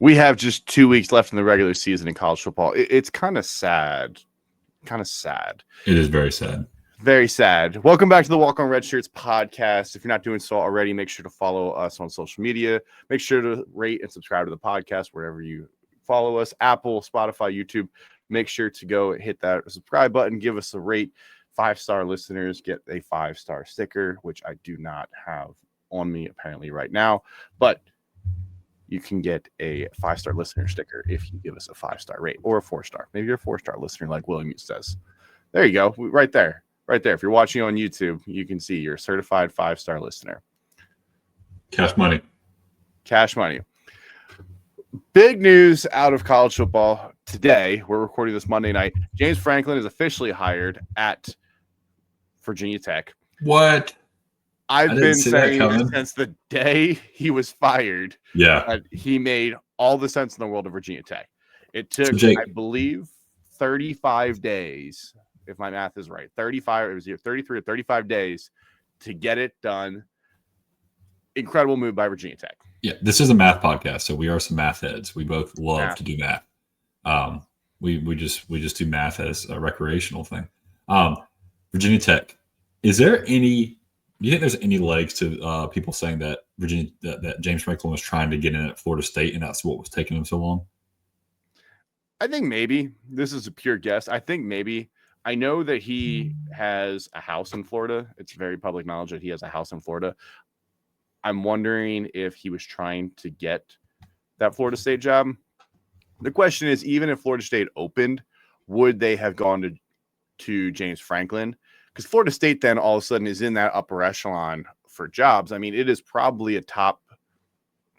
We have just 2 weeks left in the regular season in college football. It's kind of sad. Kind of sad. It is very sad. Very sad. Welcome back to the Walk on Red Shirts podcast. If you're not doing so already, make sure to follow us on social media. Make sure to rate and subscribe to the podcast wherever you follow us. Apple, Spotify, YouTube. Make sure to go hit that subscribe button. Give us a rate. 5-star listeners get a 5-star sticker, which I do not have on me apparently right now. But you can get a 5-star listener sticker if you give us a 5-star rate or a 4-star. Maybe you're a 4-star listener like William says. There you go. Right there. Right there. If you're watching on YouTube, you can see you're a certified 5-star listener. Cash money. Cash money. Big news out of college football today. We're recording this Monday night. James Franklin is officially hired at Virginia Tech. What? I've been saying since the day he was fired that he made all the sense in the world of Virginia Tech. It took, I believe, 35 days, if my math is right. 35, it was either 33 or 35 days to get it done. Incredible move by Virginia Tech. Yeah, this is a math podcast, so we are some math heads. We both love to do math. We just do math as a recreational thing. Virginia Tech, do you think there's any legs to people saying that that James Franklin was trying to get in at Florida State and that's what was taking him so long? I think maybe. This is a pure guess. I think maybe. I know that he has a house in Florida. It's very public knowledge that he has a house in Florida. I'm wondering if he was trying to get that Florida State job. The question is, even if Florida State opened, would they have gone to James Franklin? Because Florida State then all of a sudden is in that upper echelon for jobs. I mean, it is probably a top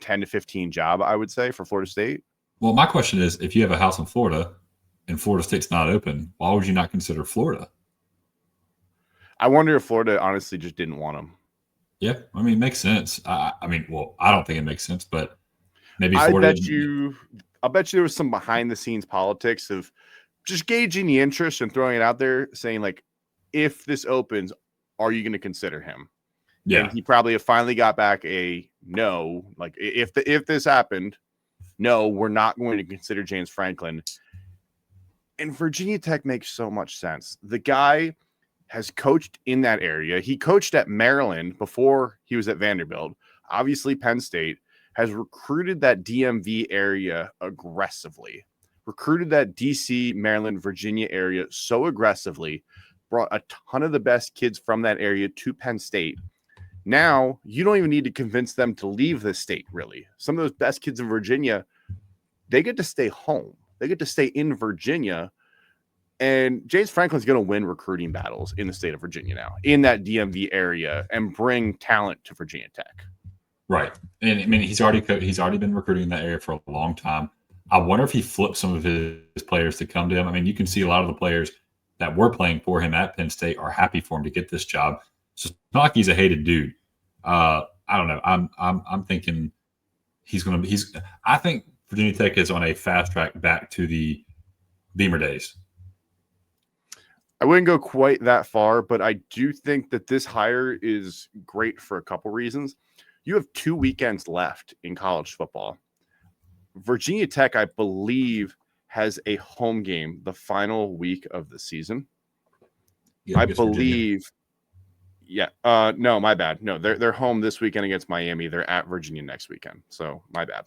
10 to 15 job, I would say, for Florida State. Well, my question is, if you have a house in Florida and Florida State's not open, why would you not consider Florida? I wonder if Florida honestly just didn't want him. Yeah, I mean, it makes sense. I don't think it makes sense, but maybe Florida. I'll bet you there was some behind the scenes politics of just gauging the interest and throwing it out there, saying like, if this opens, are you going to consider him? Yeah. And he probably finally got back a no. Like if this happened, no, we're not going to consider James Franklin. And Virginia Tech makes so much sense. The guy has coached in that area. He coached at Maryland before he was at Vanderbilt. Obviously, Penn State has recruited that DMV area aggressively. Recruited that DC, Maryland, Virginia area so aggressively. Brought a ton of the best kids from that area to Penn State. Now, you don't even need to convince them to leave the state, really. Some of those best kids in Virginia, they get to stay home. They get to stay in Virginia. And James Franklin's going to win recruiting battles in the state of Virginia now, in that DMV area, and bring talent to Virginia Tech. Right. And I mean, he's already been recruiting in that area for a long time. I wonder if he flipped some of his players to come to him. I mean, you can see a lot of the players that were playing for him at Penn State are happy for him to get this job. So it's not like he's a hated dude. I don't know. I'm thinking I think Virginia Tech is on a fast track back to the Beamer days. I wouldn't go quite that far, but I do think that this hire is great for a couple reasons. You have 2 weekends left in college football. Virginia Tech, I believe, has a home game the final week of the season. Yeah, I believe. Virginia. Yeah. No, my bad. No, they're home this weekend against Miami. They're at Virginia next weekend. So my bad.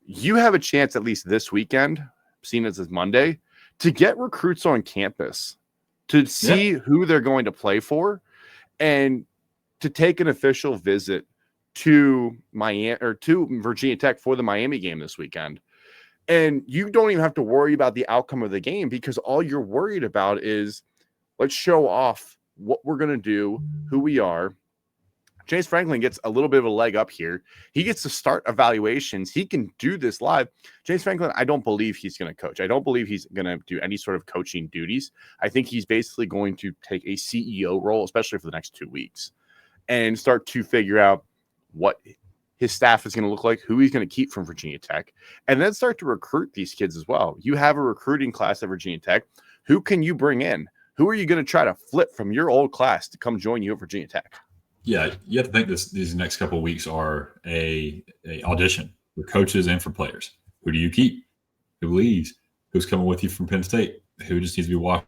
You have a chance at least this weekend, seen as Monday, to get recruits on campus, to see who they're going to play for, and to take an official visit to Miami or to Virginia Tech for the Miami game this weekend. And you don't even have to worry about the outcome of the game, because all you're worried about is, let's show off what we're going to do, who we are. James Franklin gets a little bit of a leg up here. He gets to start evaluations. He can do this live. James Franklin, I don't believe he's going to coach. I don't believe he's going to do any sort of coaching duties. I think he's basically going to take a CEO role, especially for the next 2 weeks, and start to figure out what his staff is going to look like, who he's going to keep from Virginia Tech, and then start to recruit these kids as well. You have a recruiting class at Virginia Tech. Who can you bring in? Who are you going to try to flip from your old class to come join you at Virginia Tech? Yeah, you have to think these next couple of weeks are a audition. for coaches and for players. Who do you keep? Who leaves? Who's coming with you from Penn State? Who just needs to be washed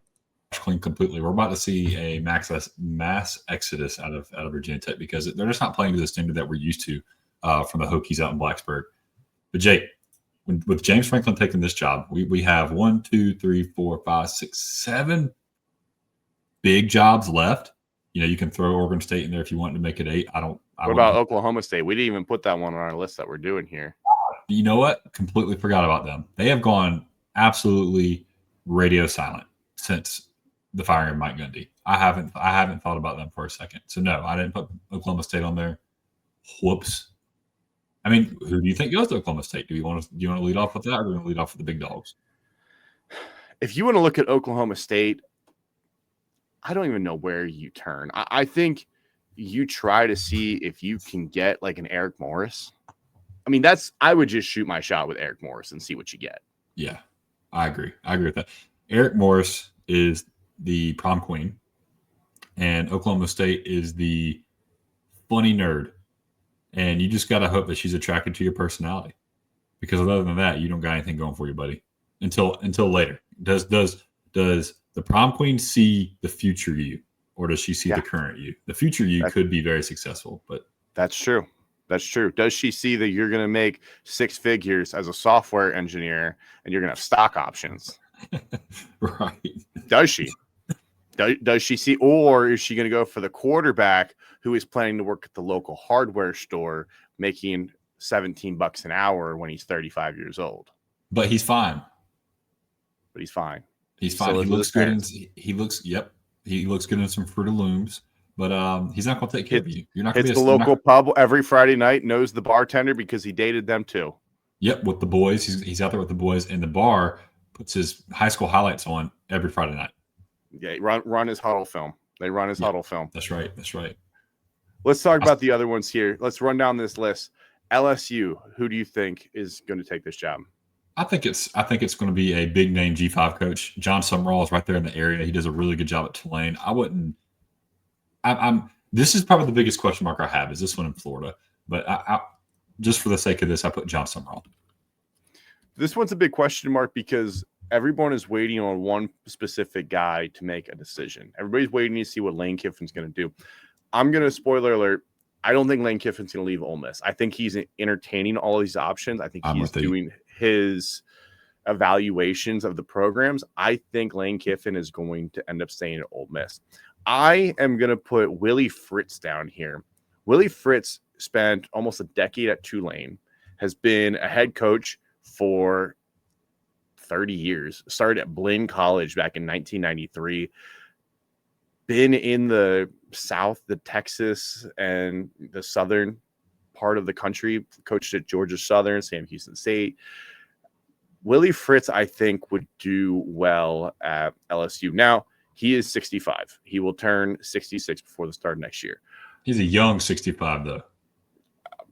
clean completely? We're about to see a mass exodus out of Virginia Tech because they're just not playing to the standard that we're used to from the Hokies out in Blacksburg. But Jake, with James Franklin taking this job, we have 1, 2, 3, 4, 5, 6, 7 big jobs left. You can throw Oregon State in there if you want to make it 8. What about Oklahoma State? We didn't even put that one on our list that we're doing here. You know what? Completely forgot about them. They have gone absolutely radio silent since the firing of Mike Gundy. I haven't thought about them for a second. So no, I didn't put Oklahoma State on there. Whoops. I mean, who do you think goes to Oklahoma State? Do you want to lead off with that, or do you want to lead off with the big dogs? If you want to look at Oklahoma State, I don't even know where you turn. I think you try to see if you can get like an Eric Morris. I mean, I would just shoot my shot with Eric Morris and see what you get. Yeah, I agree. I agree with that. Eric Morris is the prom queen, and Oklahoma State is the funny nerd. And you just got to hope that she's attracted to your personality, because other than that, you don't got anything going for you, buddy. Until later. Does the prom queen see the future you, or does she see the current you? The future you could be very successful, but that's true. That's true. Does she see that you're going to make 6 figures as a software engineer and you're going to have stock options? Right. Does she? Does she see, or is she going to go for the quarterback who is planning to work at the local hardware store making $17 an hour when he's 35 years old? But he's fine. He's fine. He looks good. He looks good in some Fruit of Looms, but he's not going to take care of you. You're not going to be the local pub every Friday night, knows the bartender because he dated them too. Yep, with the boys. He's out there with the boys, and the bar puts his high school highlights on every Friday night. Yeah, run his huddle film. They run his huddle film. That's right. That's right. Let's talk about the other ones here. Let's run down this list. LSU, who do you think is going to take this job? I think it's going to be a big name G5 coach. John Summerall is right there in the area. He does a really good job at Tulane. This is probably the biggest question mark I have is this one in Florida. But I just for the sake of this, I put John Summerall. This one's a big question mark because everyone is waiting on one specific guy to make a decision. Everybody's waiting to see what Lane Kiffin's going to do. I'm going to spoiler alert. I don't think Lane Kiffin's going to leave Ole Miss. I think he's entertaining all these options. I think he's doing his evaluations of the programs. I think Lane Kiffin is going to end up staying at Ole Miss. I am going to put Willie Fritz down here. Willie Fritz spent almost a decade at Tulane, has been a head coach for 30 years, started at Blinn College back in 1993, been in the South, the Texas and the Southern part of the country, coached at Georgia Southern, Sam Houston State. Willie Fritz, I think, would do well at LSU. Now, he is 65. He will turn 66 before the start of next year. He's a young 65, though.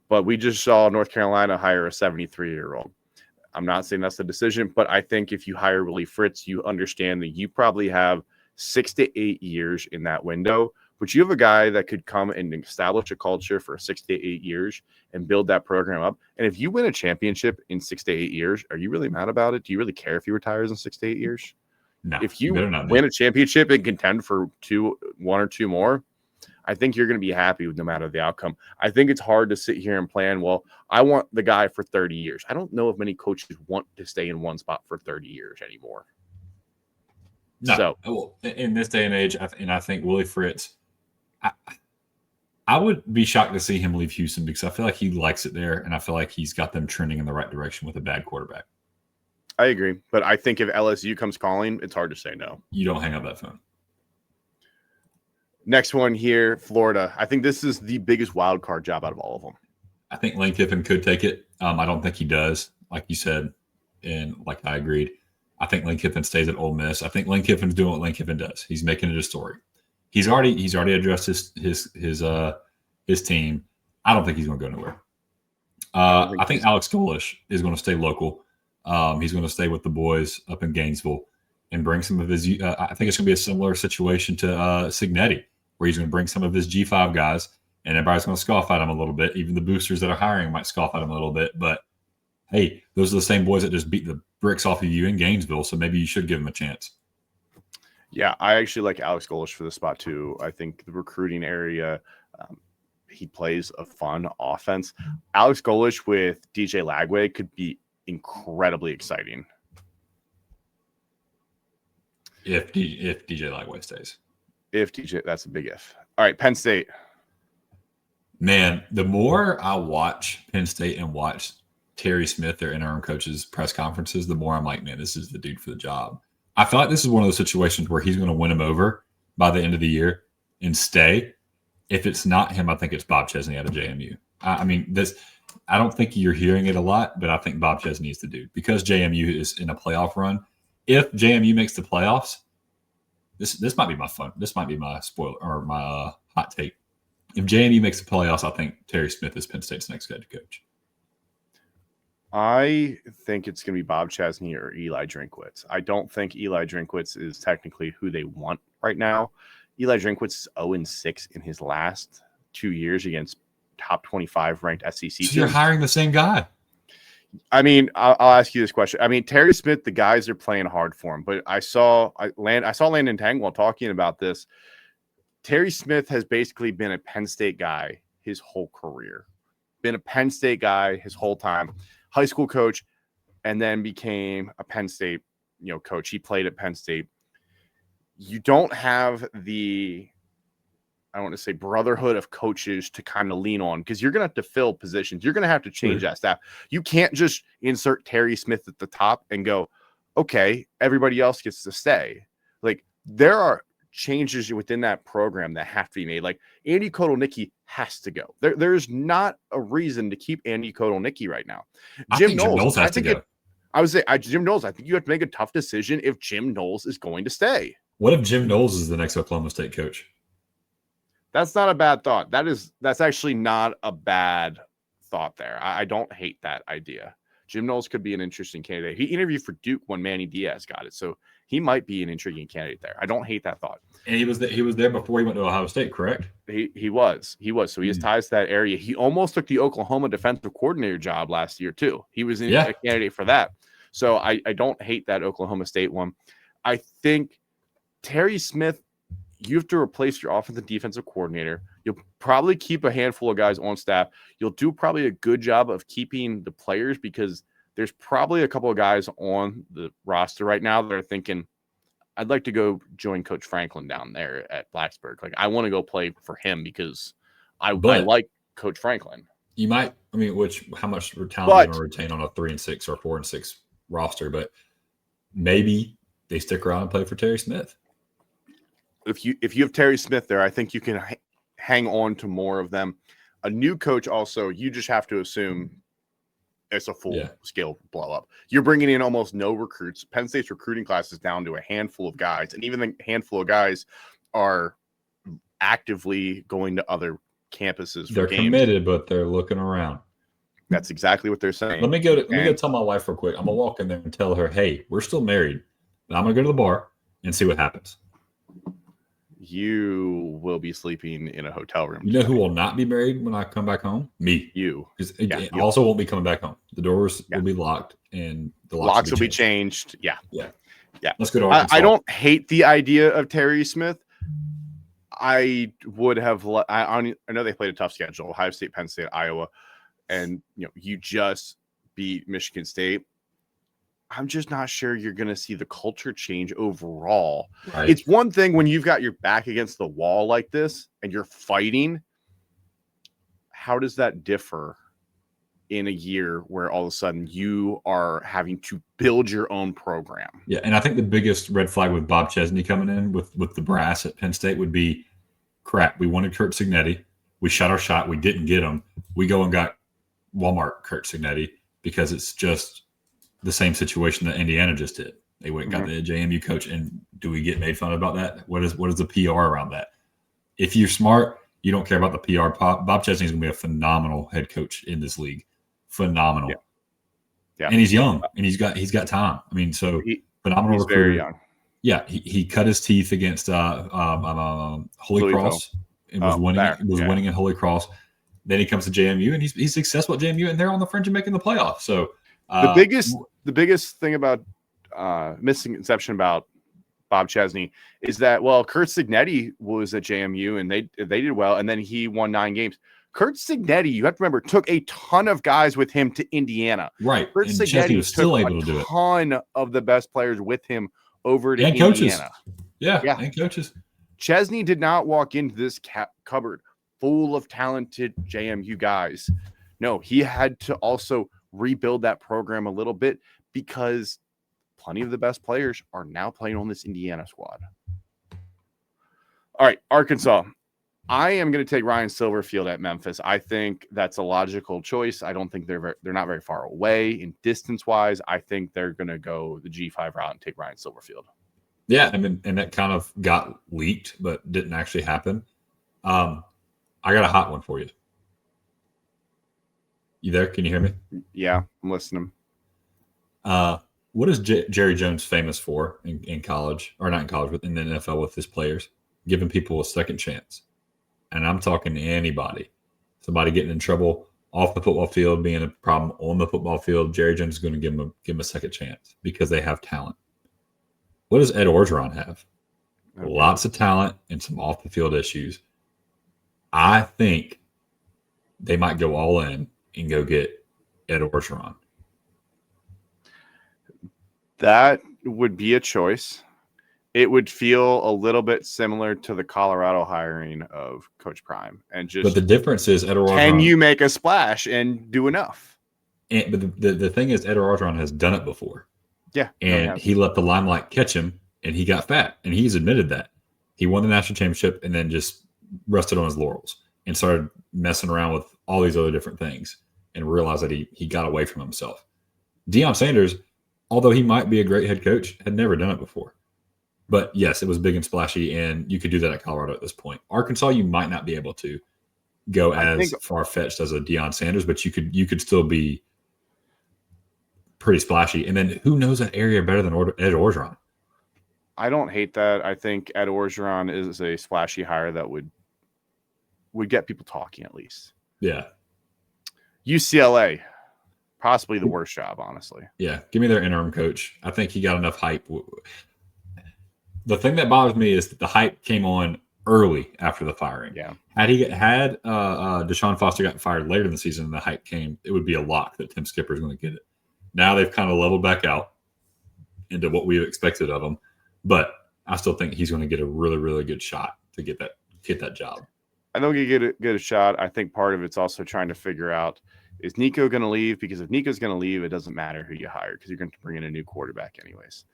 But we just saw North Carolina hire a 73-year-old. I'm not saying that's the decision, but I think if you hire Willie Fritz, you understand that you probably have 6 to 8 years in that window, but you have a guy that could come and establish a culture for 6 to 8 years and build that program up. And if you win a championship in 6 to 8 years, are you really mad about it? Do you really care if he retires in 6 to 8 years? No. If you win a championship and contend for 1 or 2 more, I think you're going to be happy with no matter the outcome. I think it's hard to sit here and plan, well, I want the guy for 30 years. I don't know if many coaches want to stay in one spot for 30 years anymore. No. So, in this day and age, I think Willie Fritz, I would be shocked to see him leave Houston because I feel like he likes it there, and I feel like he's got them trending in the right direction with a bad quarterback. I agree, but I think if LSU comes calling, it's hard to say no. You don't hang up that phone. Next one here, Florida. I think this is the biggest wild card job out of all of them. I think Lane Kiffin could take it. I don't think he does, like you said, and like I agreed. I think Lane Kiffin stays at Ole Miss. I think Lane Kiffin's doing what Lane Kiffin does. He's making it a story. He's already addressed his team. I don't think he's going to go nowhere. I think Alex Golish is going to stay local. He's going to stay with the boys up in Gainesville and bring some of his. I think it's going to be a similar situation to Cignetti, where he's going to bring some of his G5 guys, and everybody's going to scoff at him a little bit. Even the boosters that are hiring might scoff at him a little bit, but hey, those are the same boys that just beat the bricks off of you in Gainesville, so maybe you should give them a chance. Yeah, I actually like Alex Golesh for the spot too. I think the recruiting area, he plays a fun offense. Alex Golesh with DJ Lagway could be incredibly exciting. If DJ Lagway stays. That's a big if. All right, Penn State. Man, the more I watch Penn State and watch Terry Smith, their interim coaches' press conferences, the more I'm like, man, this is the dude for the job. I feel like this is one of those situations where he's going to win him over by the end of the year and stay. If it's not him, I think it's Bob Chesney out of JMU. I don't think you're hearing it a lot, but I think Bob Chesney is the dude because JMU is in a playoff run. If JMU makes the playoffs, this might be my fun. This might be my spoiler or my hot take. If JMU makes the playoffs, I think Terry Smith is Penn State's next head coach. I think it's going to be Bob Chesney or Eli Drinkwitz. I don't think Eli Drinkwitz is technically who they want right now. Eli Drinkwitz is 0-6 in his last 2 years against top 25 ranked SEC teams. So you're hiring the same guy. I mean, I'll ask you this question. I mean, Terry Smith, the guys are playing hard for him, but I saw Landon Tangwell talking about this. Terry Smith has basically been a Penn State guy his whole career, been a Penn State guy his whole time, high school coach, and then became a Penn State, coach. He played at Penn State. You don't have the, I want to say, brotherhood of coaches to kind of lean on because you're going to have to fill positions. You're going to have to change that staff. You can't just insert Terry Smith at the top and go, okay, everybody else gets to stay. Like, there are changes within that program that have to be made. Like, Andy Kotelnicki has to go. There's not a reason to keep Andy Kotelnicki right now. Jim Knowles has to go. Jim Knowles, I think you have to make a tough decision if Jim Knowles is going to stay. What if Jim Knowles is the next Oklahoma State coach? That's not a bad thought. That's actually not a bad thought there. I don't hate that idea. Jim Knowles could be an interesting candidate. He interviewed for Duke when Manny Diaz got it, so he might be an intriguing candidate there. I don't hate that thought. And he was there before he went to Ohio State, correct? He was. So he has ties to that area. He almost took the Oklahoma defensive coordinator job last year too. He was a candidate for that. So I don't hate that Oklahoma State one. I think Terry Smith, you have to replace your offensive defensive coordinator. You'll probably keep a handful of guys on staff. You'll do probably a good job of keeping the players because there's probably a couple of guys on the roster right now that are thinking, I'd like to go join Coach Franklin down there at Blacksburg. Like, I want to go play for him because I like Coach Franklin. You might, how much talent do you want to retain on a 3-6 or 4-6 roster? But maybe they stick around and play for Terry Smith. If you have Terry Smith there, I think you can hang on to more of them. A new coach also, you just have to assume it's a full-scale blow-up. You're bringing in almost no recruits. Penn State's recruiting class is down to a handful of guys, and even the handful of guys are actively going to other campuses for They're games. Committed, but they're looking around. That's exactly what they're saying. Let me go tell my wife real quick. I'm going to walk in there and tell her, hey, we're still married, but I'm going to go to the bar and see what happens. You will be sleeping in a hotel room. You know who will not be married when I come back home? Me. You. Because I also won't be coming back home. The doors will be locked and the locks will be changed. Yeah. Let's go to Arkansas. I don't hate the idea of Terry Smith. I would have. I know they played a tough schedule: Ohio State, Penn State, Iowa, and you just beat Michigan State. I'm just not sure you're going to see the culture change overall. Right. It's one thing when you've got your back against the wall like this and you're fighting. How does that differ in a year where all of a sudden you are having to build your own program? Yeah, and I think the biggest red flag with Bob Chesney coming in with the brass at Penn State would be, crap, we wanted Kurt Cignetti. We shot our shot. We didn't get him. We go and got Walmart Kurt Cignetti because it's just the same situation that Indiana just did. They went and got the JMU coach, and do we get made fun about that? What is the PR around that? If you're smart, you don't care about the PR. Bob Chesney is going to be a phenomenal head coach in this league. Phenomenal. Yeah. And he's young, and he's got time. Phenomenal recruiter. Very young. Yeah, he cut his teeth against Holy Cross and was winning at Holy Cross. Then he comes to JMU, and he's successful at JMU, and they're on the fringe of making the playoffs. So The biggest thing about misconception about Bob Chesney is that, well, Curt Cignetti was at JMU and they did well, and then he won 9 games. Curt Cignetti, you have to remember, took a ton of guys with him to Indiana. Right. Curt and Cignetti Chesney was still able to do it. A ton of the best players with him over to and Indiana. Coaches. Yeah, and coaches. Chesney did not walk into this cupboard full of talented JMU guys. No, he had to also rebuild that program a little bit because plenty of the best players are now playing on this Indiana squad. All right, Arkansas. I am going to take Ryan Silverfield at Memphis. I think that's a logical choice. I don't think they're not very far away in distance-wise. I think they're going to go the G5 route and take Ryan Silverfield. Yeah, I mean, and that kind of got leaked, but didn't actually happen. I got a hot one for you. You there? Can you hear me? Yeah, I'm listening. What is Jerry Jones famous for in college, or not in college, but in the NFL with his players? Giving people a second chance. And I'm talking to anybody. Somebody getting in trouble off the football field, being a problem on the football field, Jerry Jones is going to give them a second chance because they have talent. What does Ed Orgeron have? Okay. Lots of talent and some off the field issues. I think they might go all in and go get Ed Orgeron. That would be a choice. It would feel a little bit similar to the Colorado hiring of Coach Prime, and just. But the difference is, Ed Orgeron. Can you make a splash and do enough? But the thing is, Ed Orgeron has done it before. Yeah, and he let the limelight catch him, and he got fat, and he's admitted that he won the national championship, and then just rested on his laurels and started messing around with all these other different things, and realized that he got away from himself. Deion Sanders, although he might be a great head coach, had never done it before. But yes, it was big and splashy, and you could do that at Colorado at this point. Arkansas, you might not be able to go as far-fetched as a Deion Sanders, but you could still be pretty splashy. And then who knows that area better than Ed Orgeron? I don't hate that. I think Ed Orgeron is a splashy hire that would get people talking at least. Yeah. UCLA, possibly the worst job, honestly. Yeah, give me their interim coach. I think he got enough hype. The thing that bothers me is that the hype came on early after the firing. Yeah. Had Deshaun Foster gotten fired later in the season and the hype came, it would be a lock that Tim Skipper is going to get it. Now they've kind of leveled back out into what we expected of him, but I still think he's going to get a really, really good shot to get that job. I think he get a shot. I think part of it's also trying to figure out, is Nico going to leave? Because if Nico's going to leave, it doesn't matter who you hire because you're going to bring in a new quarterback anyways.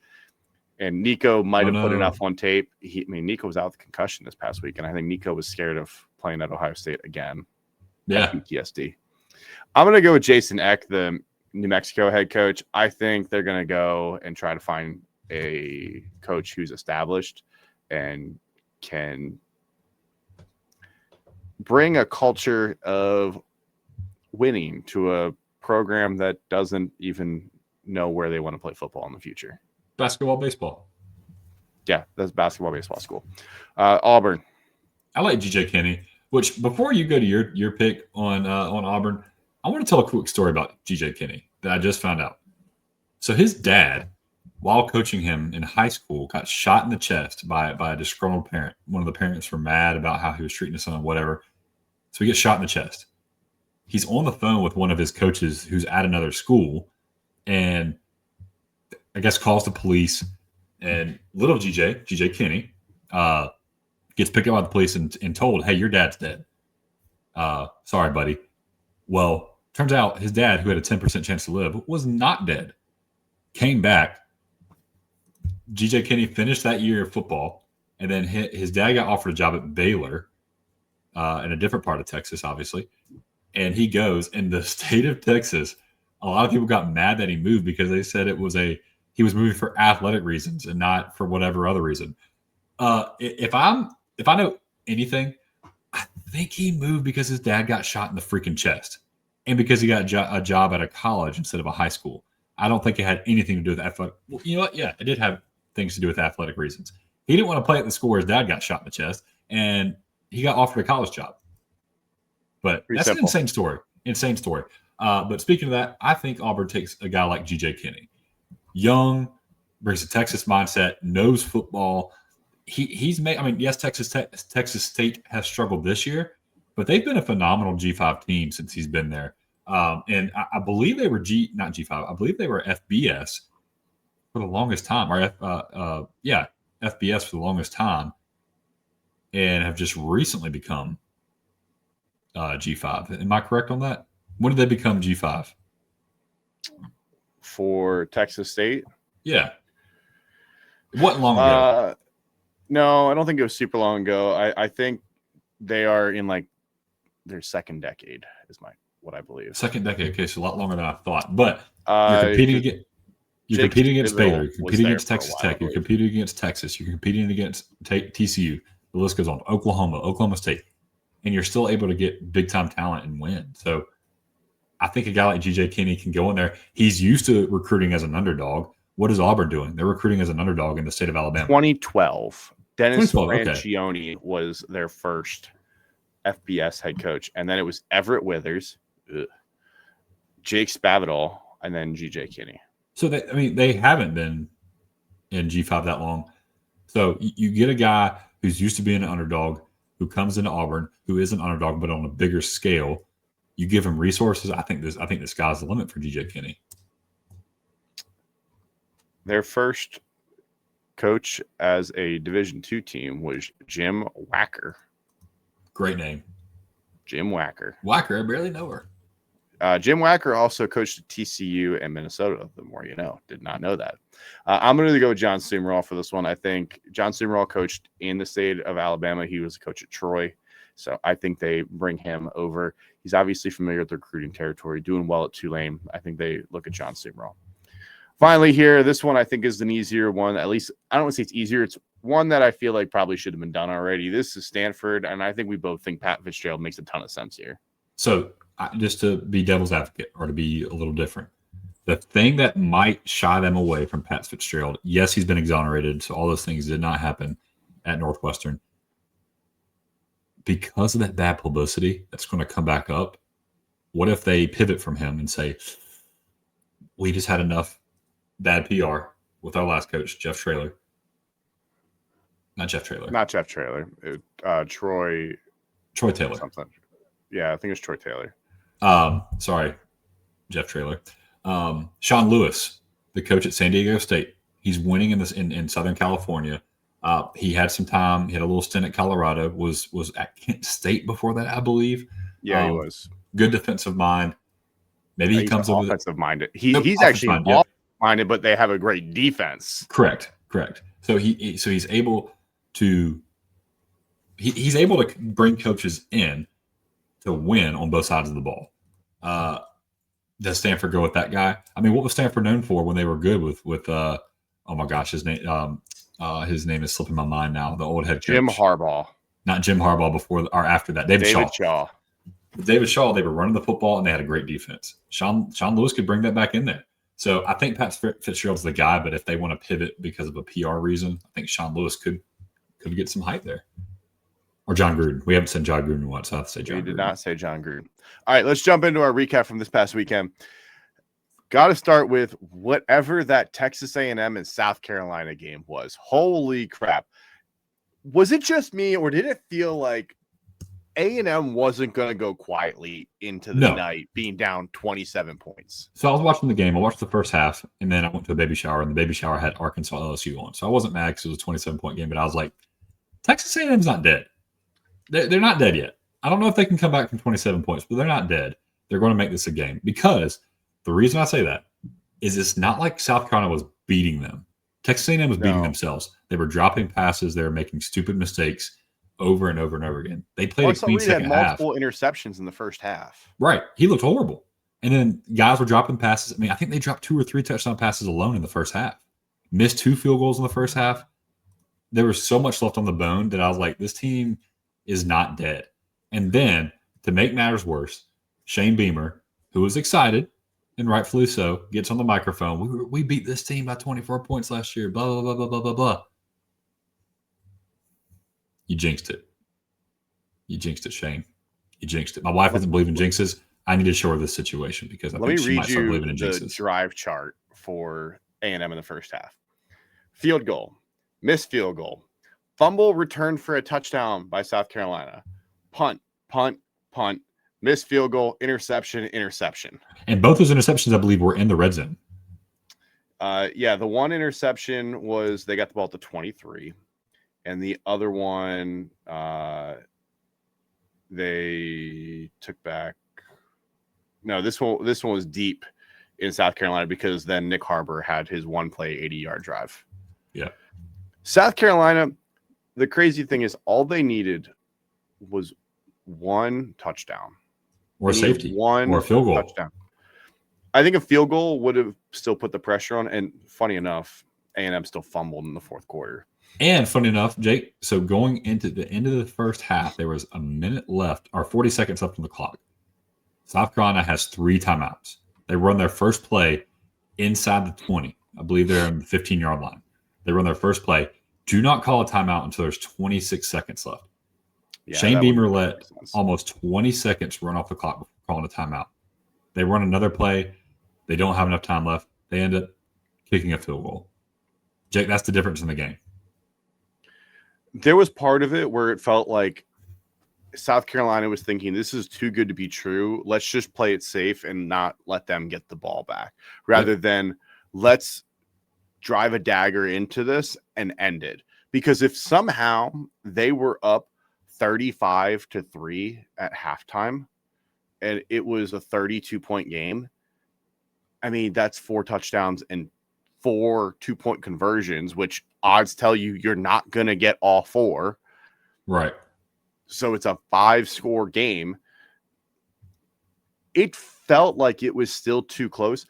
And Nico might have put enough on tape. Nico was out with concussion this past week, and I think Nico was scared of playing at Ohio State again. Yeah. PTSD. I'm going to go with Jason Eck, the New Mexico head coach. I think they're going to go and try to find a coach who's established and can bring a culture of winning to a program that doesn't even know where they want to play football in the future. Basketball, baseball. Yeah, that's basketball, baseball school. Auburn. I like GJ Kinney. Which, before you go to your pick on Auburn, I want to tell a quick story about GJ Kinney that I just found out. So his dad, while coaching him in high school, got shot in the chest by a disgruntled parent. One of the parents were mad about how he was treating his son or whatever. So he gets shot in the chest. He's on the phone with one of his coaches who's at another school, and I guess calls the police, and little GJ Kinney, gets picked up by the police and told, "Hey, your dad's dead. Sorry, buddy." Well, turns out his dad, who had a 10% chance to live, was not dead. Came back. GJ Kinney finished that year of football, and then his dad got offered a job at Baylor, in a different part of Texas, obviously. And he goes, in the state of Texas, a lot of people got mad that he moved because they said he was moving for athletic reasons and not for whatever other reason. If I know anything, I think he moved because his dad got shot in the freaking chest, and because he got a job at a college instead of a high school. I don't think it had anything to do with athletic. Well, you know what? Yeah, it did have things to do with athletic reasons. He didn't want to play at the school where his dad got shot in the chest, and he got offered a college job. But that's simple. An insane story. But speaking of that, I think Auburn takes a guy like G.J. Kinney. Young, brings a Texas mindset, knows football. He's made. I mean, yes, Texas State has struggled this year, but they've been a phenomenal G5 team since he's been there. And I believe they were not G5. I believe they were FBS for the longest time, or FBS for the longest time, and have just recently become G5. Am I correct on that? When did they become G5? For Texas State? Yeah. It wasn't long ago. No, I don't think it was super long ago. I think they are in like their second decade is what I believe. Second decade. Okay, so a lot longer than I thought. But you're competing against Baylor. You're competing against Texas Tech. You're competing against Texas. You're competing against TCU. The list goes on. Oklahoma State. And you're still able to get big-time talent and win. So I think a guy like G.J. Kinney can go in there. He's used to recruiting as an underdog. What is Auburn doing? They're recruiting as an underdog in the state of Alabama. 2012. Dennis Franchione was their first FBS head coach. And then it was Everett Withers, Jake Spavital, and then G.J. Kinney. So, they haven't been in G5 that long. So you get a guy who's used to being an underdog, who comes into Auburn, who is an underdog, but on a bigger scale. You give him resources. I think the sky's the limit for G.J. Kinney. Their first coach as a Division II team was Jim Wacker. Great name. Jim Wacker. Wacker, I barely know her. Jim Wacker also coached at TCU and Minnesota. The more you know. Did not know that. I'm going to go with John Sumrall for this one. I think John Sumrall coached in the state of Alabama. He was a coach at Troy. So I think they bring him over. He's obviously familiar with the recruiting territory, doing well at Tulane. I think they look at John Sumrall. Finally here, this one I think is an easier one. At least I don't want to say it's easier. It's one that I feel like probably should have been done already. This is Stanford, and I think we both think Pat Fitzgerald makes a ton of sense here. So just to be devil's advocate or to be a little different, the thing that might shy them away from Pat Fitzgerald, yes, he's been exonerated, so all those things did not happen at Northwestern. Because of that bad publicity that's going to come back up, what if they pivot from him and say, we just had enough bad PR with our last coach, Jeff Traylor. Not Jeff Traylor. Troy Taylor. Something. Yeah, I think it's Troy Taylor. Sorry, Jeff Traylor. Sean Lewis, the coach at San Diego State. He's winning in Southern California. He had some time. He had a little stint at Colorado. Was at Kent State before that, I believe. Yeah, he was. Good defensive mind. Maybe he comes over offensive minded. He's actually offensive minded, but they have a great defense. Correct. So he's able to he's able to bring coaches in to win on both sides of the ball. Does Stanford go with that guy? I mean, what was Stanford known for when they were good with oh my gosh, his name is slipping my mind now. The old head coach. Jim Harbaugh. Not Jim Harbaugh before or after that. David Shaw. David Shaw, they were running the football and they had a great defense. Sean Lewis could bring that back in there. So I think Pat Fitzgerald's the guy, but if they want to pivot because of a PR reason, I think Sean Lewis could get some hype there. Or John Gruden. We haven't said John Gruden once, so I have to say John Gruden. We did not say John Gruden. All right, let's jump into our recap from this past weekend. Got to start with whatever that Texas A&M and South Carolina game was. Holy crap. Was it just me, or did it feel like A&M wasn't going to go quietly into the night, being down 27 points? So I was watching the game. I watched the first half, and then I went to a baby shower, and the baby shower had Arkansas LSU on. So I wasn't mad because it was a 27-point game, but I was like, Texas A&M's not dead. They're not dead yet. I don't know if they can come back from 27 points, but they're not dead. They're going to make this a game, because the reason I say that is it's not like South Carolina was beating them. Texas A&M was beating themselves. They were dropping passes. They were making stupid mistakes over and over and over again. They played a clean second half. Multiple interceptions in the first half. Right. He looked horrible. And then guys were dropping passes. I mean, I think they dropped 2 or 3 touchdown passes alone in the first half. Missed 2 field goals in the first half. There was so much left on the bone that I was like, this team is not dead. And then, to make matters worse, Shane Beamer, who was excited, and rightfully so, gets on the microphone. We beat this team by 24 points last year, blah, blah, blah, blah, blah, blah, blah. You jinxed it. You jinxed it, Shane. You jinxed it. My wife doesn't believe in jinxes. I need to shore this situation because I Let think me she read might start believing you in the jinxes. drive chart for A&M in the first half. Field goal, missed field goal, fumble returned for a touchdown by South Carolina, punt, missed field goal, interception. And both those interceptions, I believe, were in the red zone. Yeah, the one interception was they got the ball at the 23, and the other one they took back. No, this one was deep in South Carolina because then Nick Harbor had his one play 80-yard drive. Yeah. South Carolina, the crazy thing is all they needed was one touchdown. Or safety. One or a field goal. Touchdown. I think a field goal would have still put the pressure on. And funny enough, A&M still fumbled in the fourth quarter. And funny enough, Jake, so going into the end of the first half, there was a minute left or 40 seconds left on the clock. South Carolina has 3 timeouts. They run their first play inside the 20. I believe they're on the 15-yard line. They run their first play. Do not call a timeout until there's 26 seconds left. Yeah, Shane Beamer let almost 20 seconds run off the clock before calling a timeout. They run another play. They don't have enough time left. They end up kicking a field goal. Jake, that's the difference in the game. There was part of it where it felt like South Carolina was thinking, this is too good to be true. Let's just play it safe and not let them get the ball back. Rather than let's drive a dagger into this and end it. Because if somehow they were up 35-3 at halftime and it was a 32-point game, I mean, that's 4 touchdowns and 4 2-point conversions, which odds tell you you're not going to get all 4. Right. So it's a 5-score game. It felt like it was still too close.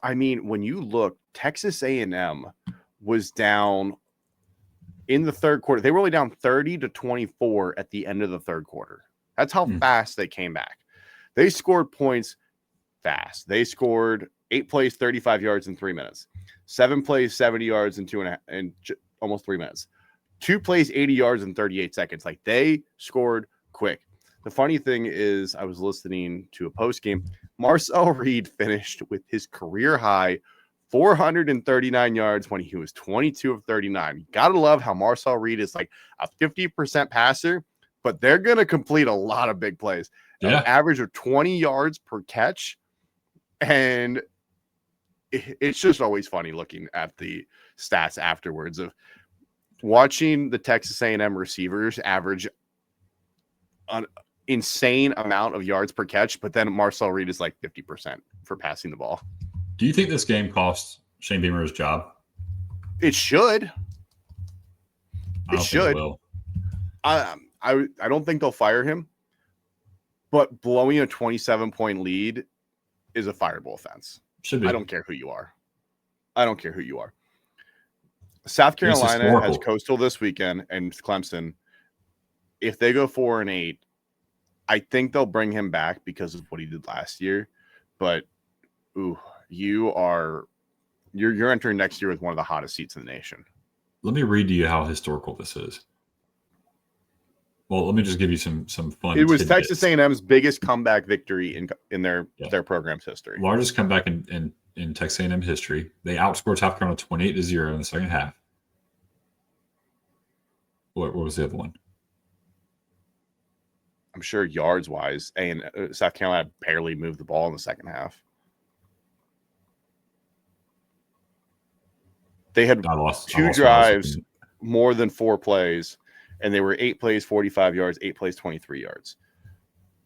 I mean, when you look, Texas A&M was down in the third quarter. They were only down 30-24 at the end of the third quarter. That's how fast they came back. They scored points fast. They scored 8 plays, 35 yards in 3 minutes. 7 plays, 70 yards in almost 3 minutes. 2 plays, 80 yards in 38 seconds. Like, they scored quick. The funny thing is, I was listening to a post game. Marcel Reed finished with his career high 439 yards when he was 22 of 39. You gotta love how Marcel Reed is like a 50% passer, but they're gonna complete a lot of big plays. Yeah. An average of 20 yards per catch, and it's just always funny looking at the stats afterwards of watching the Texas A&M receivers average an insane amount of yards per catch, but then Marcel Reed is like 50% for passing the ball. Do you think this game cost Shane Beamer his job? It should. It should. I don't think they'll fire him, but blowing a 27-point lead is a fireable offense. Should be. I don't care who you are. South Carolina has Coastal this weekend and Clemson. If they go 4-8, I think they'll bring him back because of what he did last year. But you're entering next year with one of the hottest seats in the nation. Let me read to you how historical this is. Well, let me just give you some fun. It was tidbits. Texas A&M's biggest comeback victory in their program's history. Largest comeback in Texas A&M history. They outscored South Carolina 28-0 in the second half. What was the other one? I'm sure yards wise, and South Carolina barely moved the ball in the second half. They had 2 drives, more than 4 plays, and they were 8 plays, 45 yards, 8 plays, 23 yards.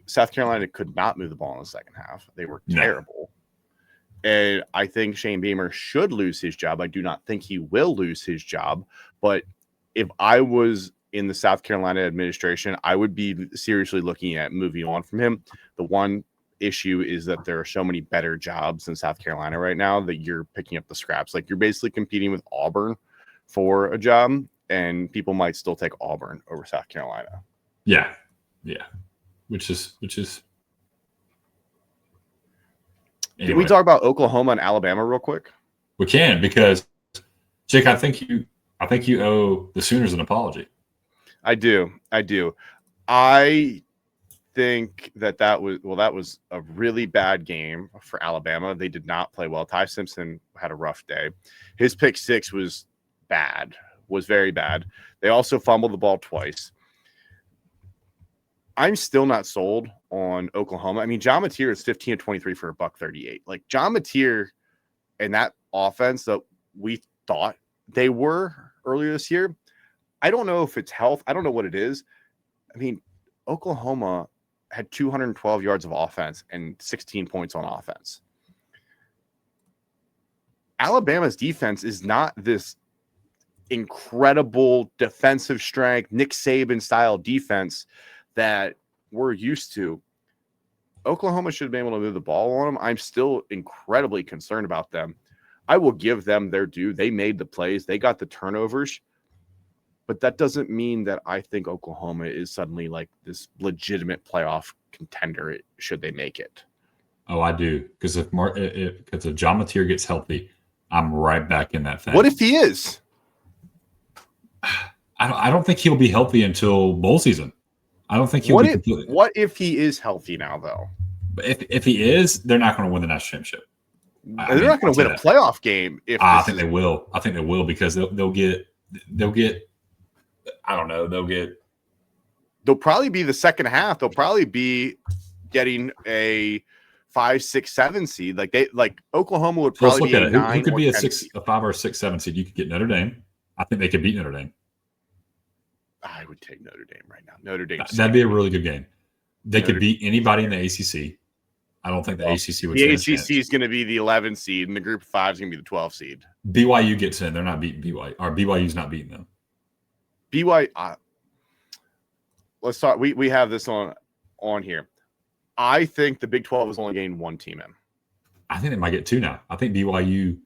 South Carolina could not move the ball in the second half. They were terrible. And I think Shane Beamer should lose his job. I do not think he will lose his job. But if I was in the South Carolina administration, I would be seriously looking at moving on from him. The one issue is that there are so many better jobs in South Carolina right now that you're picking up the scraps. Like, you're basically competing with Auburn for a job, and people might still take Auburn over South Carolina. Yeah. Which is. Anyway. Can we talk about Oklahoma and Alabama real quick? We can, because Jake, I think you owe the Sooners an apology. I do. I think that was a really bad game for Alabama. They did not play well. Ty Simpson had a rough day. His pick six was very bad. They also fumbled the ball twice. I'm still not sold on Oklahoma. I mean, John Mateer is 15 of 23 for $138. Like John Mateer and that offense that we thought they were earlier this year, I don't know if it's health. I don't know what it is. I mean, Oklahoma had 212 yards of offense and 16 points on offense. Alabama's defense is not this incredible defensive strength, Nick Saban style defense that we're used to. Oklahoma should have been able to move the ball on them. I'm still incredibly concerned about them. I will give them their due. They made the plays. They got the turnovers. But that doesn't mean that I think Oklahoma is suddenly like this legitimate playoff contender should they make it. Oh, I do. Because if John Mateer gets healthy, I'm right back in that thing. What if he is? I don't think he'll be healthy until bowl season. I don't think he'll be completely. What if he is healthy now, though? But if he is, they're not going to win the national championship. They're not going to win a playoff game. I think they will. I think they will because they'll get. I don't know. They'll probably be the second half. They'll probably be getting a 5, 6, 7 seed. Like Oklahoma would probably be a 9. Who could be a 5 or 6, 7 seed? You could get Notre Dame. I think they could beat Notre Dame. I would take Notre Dame right now. Notre Dame. That'd be a really good game. They could beat anybody in the ACC. I don't think the ACC would. The ACC is going to be the 11 seed, and the Group of 5 is going to be the 12 seed. BYU gets in. They're not beating BYU, or BYU's not beating them. BYU. Let's talk. We have this on here. I think the Big 12 is only getting one team in. I think they might get 2 now. I think BYU.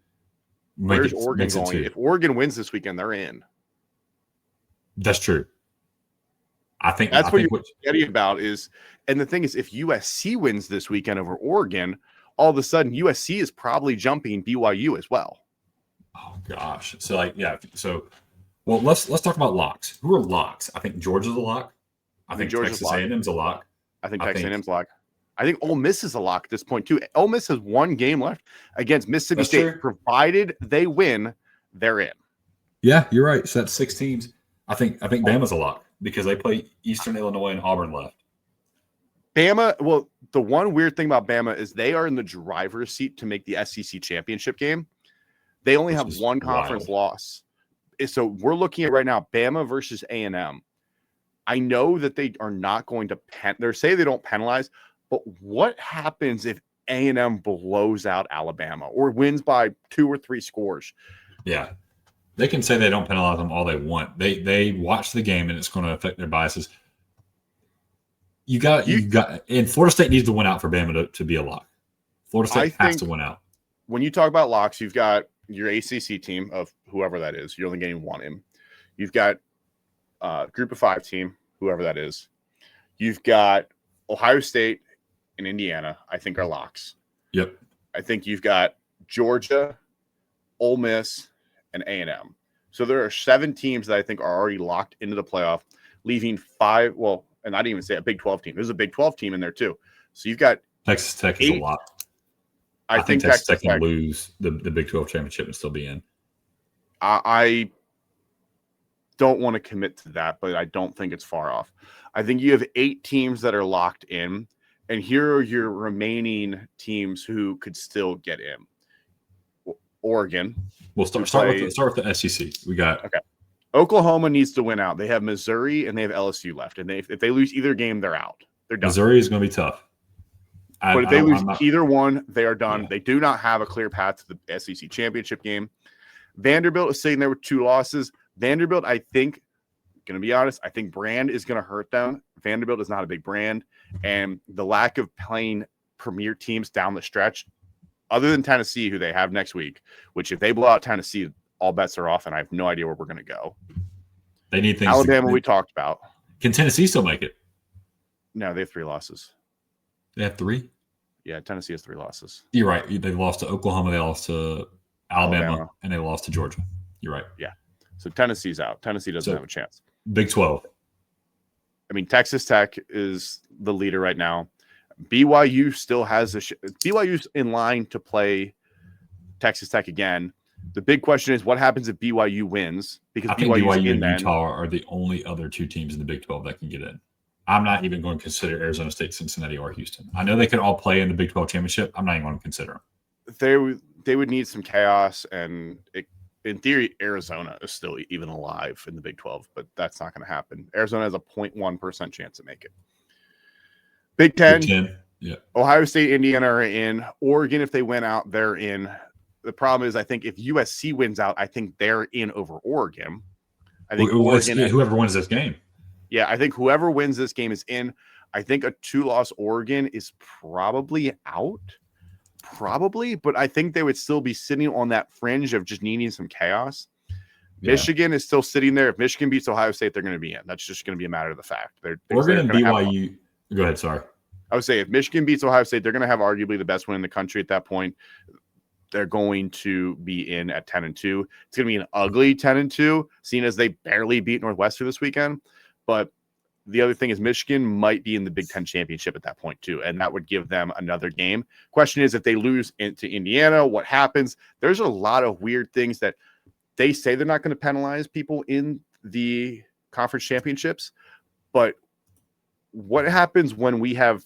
Where's Oregon going? If Oregon wins this weekend, they're in. That's true. I think that's what you're getting about is, and the thing is, if USC wins this weekend over Oregon, all of a sudden USC is probably jumping BYU as well. Oh gosh! So well, let's talk about locks. Who are locks? I think Georgia's a lock. I think Texas A&M's a lock. I think Texas A&M's a lock. I think Ole Miss is a lock at this point too. Ole Miss has one game left against Mississippi State. True. Provided they win, they're in. Yeah, you're right. So that's 6 teams. I think Bama's a lock because they play Eastern Illinois and Auburn left. Bama, well, the one weird thing about Bama is they are in the driver's seat to make the SEC championship game. They only have one conference loss. So we're looking at right now Bama versus A&M. I know that they are not going to they say they don't penalize, but what happens if A&M blows out Alabama or wins by 2 or 3 scores? Yeah. They can say they don't penalize them all they want. They watch the game and it's going to affect their biases. You got and Florida State needs to win out for Bama to be a lock. Florida State has to win out. When you talk about locks, you've got your ACC team of whoever that is. You're only getting one in. You've got Group of 5 team, whoever that is. You've got Ohio State and Indiana, I think, are locks. Yep. I think you've got Georgia, Ole Miss, and A&M. So there are 7 teams that I think are already locked into the playoff, leaving 5. Well, and I didn't even say a Big 12 team. There's a Big 12 team in there too. So you've got Texas Tech 8. Is a lot. I think Texas Tech can lose the Big 12 championship and still be in. I don't want to commit to that, but I don't think it's far off. I think you have 8 teams that are locked in, and here are your remaining teams who could still get in. Oregon. We'll start with the SEC. We got Oklahoma needs to win out. They have Missouri and they have LSU left, and if they lose either game, they're out. They're done. Missouri is going to be tough. But if they lose either one, they are done. Yeah. They do not have a clear path to the SEC championship game. Vanderbilt is sitting there with 2 losses. Vanderbilt, I think, going to be honest, I think brand is going to hurt them. Vanderbilt is not a big brand, and the lack of playing premier teams down the stretch, other than Tennessee, who they have next week, which if they blow out Tennessee, all bets are off, and I have no idea where we're going to go. They need things. Alabama, we talked about. Can Tennessee still make it? No, they have 3 losses. They have 3? Yeah, Tennessee has 3 losses. You're right. They lost to Oklahoma, they lost to Alabama, and they lost to Georgia. You're right. Yeah. So Tennessee's out. Tennessee doesn't have a chance. Big 12. I mean, Texas Tech is the leader right now. BYU still has BYU's in line to play Texas Tech again. The big question is what happens if BYU wins, because I think BYU's BYU in and then. Utah are the only other two teams in the Big 12 that can get in. I'm not even going to consider Arizona State, Cincinnati, or Houston. I know they could all play in the Big 12 championship. I'm not even going to consider them. They would need some chaos, and in theory, Arizona is still even alive in the Big 12, but that's not going to happen. Arizona has a 0.1% chance to make it. Big 10, yeah. Ohio State, Indiana are in. Oregon, if they win out, they're in. The problem is, I think if USC wins out, I think they're in over Oregon. I think whoever wins this game. Yeah, I think whoever wins this game is in. I think a 2-loss Oregon is probably out. Probably, but I think they would still be sitting on that fringe of just needing some chaos. Yeah. Michigan is still sitting there. If Michigan beats Ohio State, they're going to be in. That's just going to be a matter of the fact. Oregon and BYU. Go ahead, sorry. I would say if Michigan beats Ohio State, they're going to have arguably the best win in the country at that point. They're going to be in at 10-2. It's going to be an ugly 10-2, seeing as they barely beat Northwestern this weekend. But the other thing is Michigan might be in the Big Ten championship at that point too, and that would give them another game. Question is, if they lose into Indiana, what happens? There's a lot of weird things that they say they're not going to penalize people in the conference championships, but what happens when we have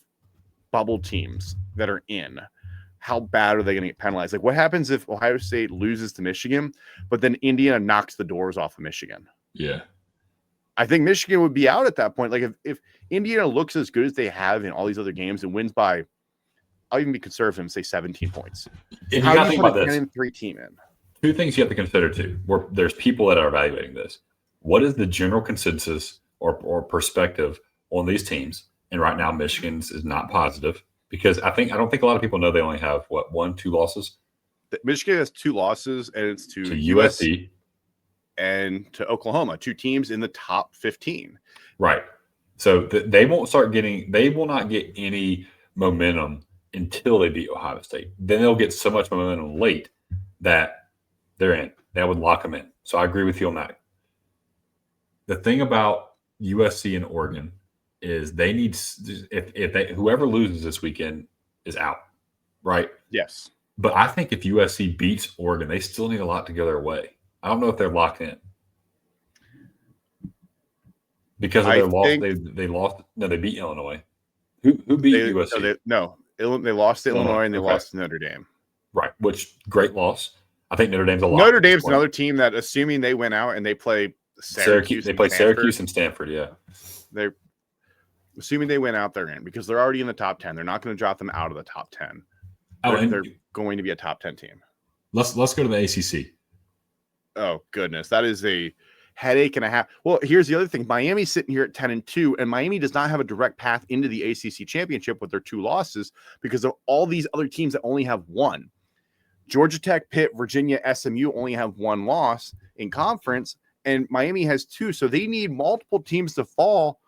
bubble teams that are in? How bad are they going to get penalized? Like, what happens if Ohio State loses to Michigan, but then Indiana knocks the doors off of Michigan? Yeah. I think Michigan would be out at that point. Like, if Indiana looks as good as they have in all these other games and wins by, I'll even be conservative and say 17 points. And you got to think about this. 10-3 team in. Two things you have to consider too. There's people that are evaluating this. What is the general consensus or perspective on these teams? And right now, Michigan's is not positive. Because I don't think a lot of people know they only have 1-2 losses. Michigan has 2 losses, and it's to USC and to Oklahoma, 2 teams in the top 15. Right. So they will not get any momentum until they beat Ohio State. Then they'll get so much momentum late that they're in. That would lock them in. So I agree with you on that. The thing about USC and Oregon is they need, whoever loses this weekend is out, right? Yes. But I think if USC beats Oregon, they still need a lot to go their way. I don't know if they're locked in because of their loss. They lost. No, they beat Illinois. Who beat USC? They lost to Illinois and they lost to Notre Dame. Right, which great loss. I think Notre Dame's a lot. Notre Dame's another team that, assuming they went out and they play Syracuse. They play Syracuse and Stanford. Yeah, they're assuming they went out, they're in because they're already in the top 10. They're not going to drop them out of the top 10. They're going to be a top 10 team. Let's go to the ACC. Oh goodness, that is a headache and a half. Well, here's the other thing: Miami's sitting here at 10-2, and Miami does not have a direct path into the ACC championship with their 2 losses because of all these other teams that only have 1. Georgia Tech, Pitt, Virginia, SMU only have 1 loss in conference, and Miami has 2. So they need multiple teams to fall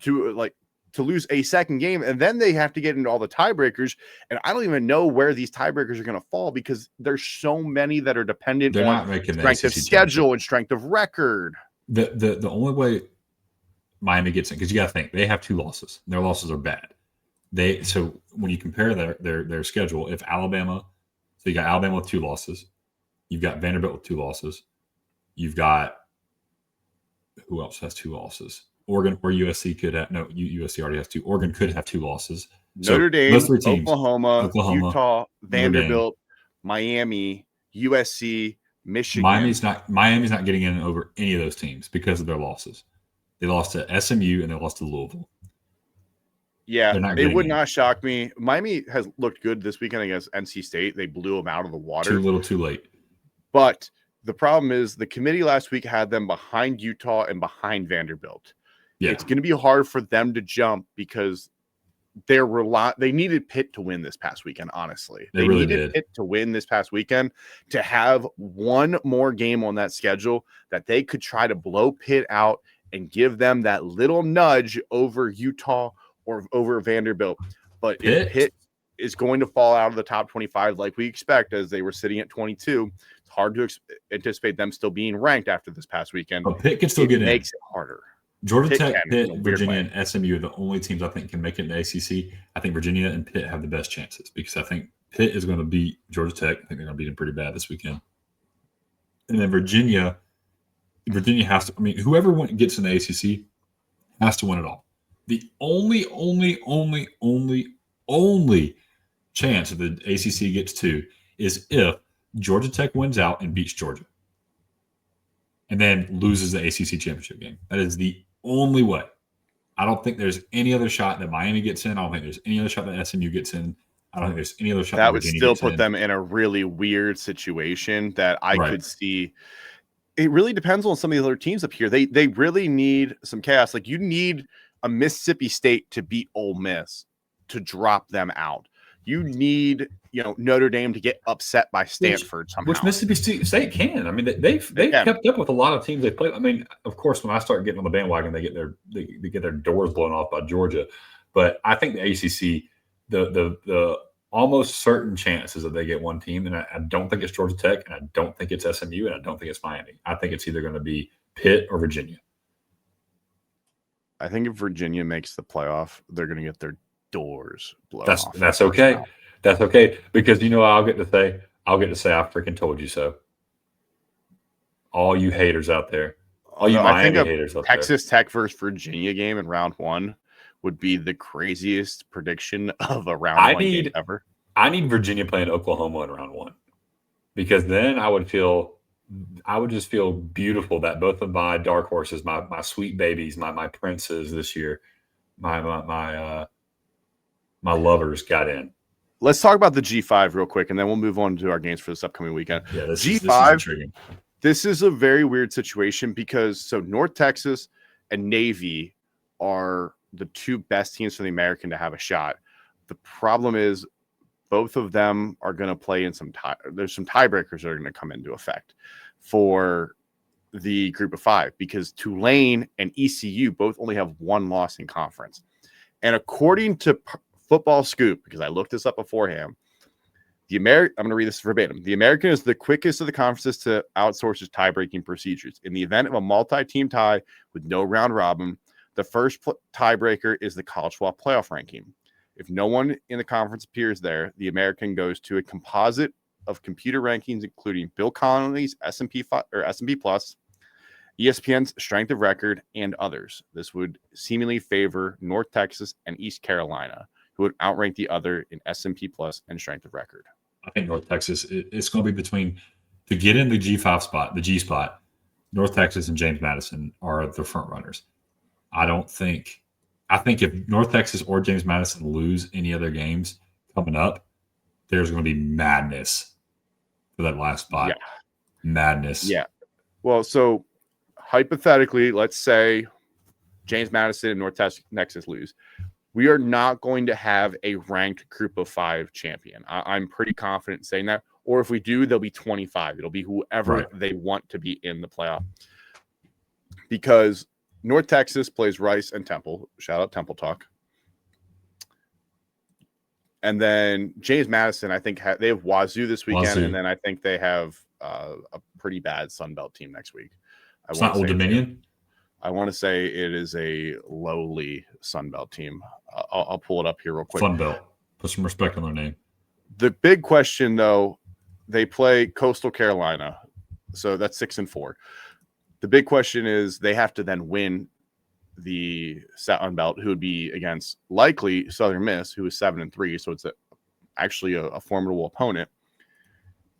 to lose a second game, and then they have to get into all the tiebreakers. And I don't even know where these tiebreakers are going to fall because there's so many that are dependent on strength of schedule and strength of record. The only way Miami gets in, because you got to think they have 2 losses. Their losses are bad. So when you compare their schedule, if Alabama, so you got Alabama with 2 losses, you've got Vanderbilt with 2 losses, you've got who else has 2 losses? Oregon or USC could have USC already has 2. Oregon could have 2 losses. Notre Dame, Oklahoma, Utah, Vanderbilt, Miami, USC, Michigan. Miami's not getting in over any of those teams because of their losses. They lost to SMU and they lost to Louisville. Yeah, it would not shock me. Miami has looked good this weekend against NC State. They blew them out of the water. Too little, too late. But the problem is the committee last week had them behind Utah and behind Vanderbilt. Yeah. It's going to be hard for them to jump because they needed Pitt to win this past weekend, honestly. They really needed Pitt to win this past weekend to have one more game on that schedule that they could try to blow Pitt out and give them that little nudge over Utah or over Vanderbilt. But if Pitt is going to fall out of the top 25 like we expect, as they were sitting at 22, it's hard to anticipate them still being ranked after this past weekend. But Pitt can still get in. It makes it harder. Georgia Pitt Tech, can Pitt, in a weird Virginia, way. and SMU are the only teams I think can make it in the ACC. I think Virginia and Pitt have the best chances because I think Pitt is going to beat Georgia Tech. I think they're going to beat them pretty bad this weekend. And then Virginia has to. I mean, whoever gets in the ACC has to win it all. The only chance that the ACC gets to is if Georgia Tech wins out and beats Georgia, and then loses the ACC championship game. That is the only way. I don't think there's any other shot that Miami gets in. I don't think there's any other shot that SMU gets in. I don't think there's any other shot that That would Virginia still gets put in. them in a really weird situation that I Right. could see. It really depends on some of the other teams up here. They really need some chaos. Like, you need a Mississippi State to beat Ole Miss to drop them out. You need, Notre Dame to get upset by Stanford somehow. Which Mississippi State can. I mean, they've kept up with a lot of teams they play. I mean, of course, when I start getting on the bandwagon, they get their doors blown off by Georgia. But I think the ACC, the almost certain chances that they get one team, and I don't think it's Georgia Tech, and I don't think it's SMU, and I don't think it's Miami. I think it's either going to be Pitt or Virginia. I think if Virginia makes the playoff, they're going to get their doors blown off. That's okay. Now. That's okay, because I'll get to say I freaking told you so. All you haters out there, all you Miami haters out there. Texas Tech versus Virginia game in round 1 would be the craziest prediction of a round 1 game ever. I need Virginia playing Oklahoma in round 1, because then I would just feel beautiful that both of my dark horses, my sweet babies, my princes this year, my lovers got in. Let's talk about the G5 real quick, and then we'll move on to our games for this upcoming weekend. Yeah, this G5, is intriguing. This is a very weird situation because North Texas and Navy are the two best teams for the American to have a shot. The problem is both of them are going to play in there's some tiebreakers that are going to come into effect for the group of 5, because Tulane and ECU both only have one loss in conference. And according to Football Scoop, because I looked this up beforehand, I'm going to read this verbatim. The American is the quickest of the conferences to outsource its tie-breaking procedures. In the event of a multi-team tie with no round robin, the first tiebreaker is the college football playoff ranking. If no one in the conference appears there, the American goes to a composite of computer rankings, including Bill Connolly's S&P Plus, ESPN's Strength of Record, and others. This would seemingly favor North Texas and East Carolina, who would outrank the other in S&P Plus and Strength of Record. I think North Texas, it's going to be between, to get in the G5 spot, the G spot, North Texas and James Madison are the front runners. I think if North Texas or James Madison lose any other games coming up, there's going to be madness for that last spot. Yeah. Madness. Yeah. Well, so hypothetically, let's say James Madison and North Texas lose. We are not going to have a ranked group of 5 champion. I'm pretty confident in saying that. Or if we do, there'll be 25. It'll be whoever they want to be in the playoff. Because North Texas plays Rice and Temple. Shout out Temple Talk. And then James Madison, I think they have Wazoo this weekend. And then I think they have a pretty bad Sun Belt team next week. It's not Old Dominion? I want to say it is a lowly Sun Belt team. I'll pull it up here real quick. Sun Belt. Put some respect on their name. The big question, though, they play Coastal Carolina. So that's 6-4. The big question is they have to then win the Sun Belt, who would be against likely Southern Miss, who is 7-3. So it's actually a formidable opponent.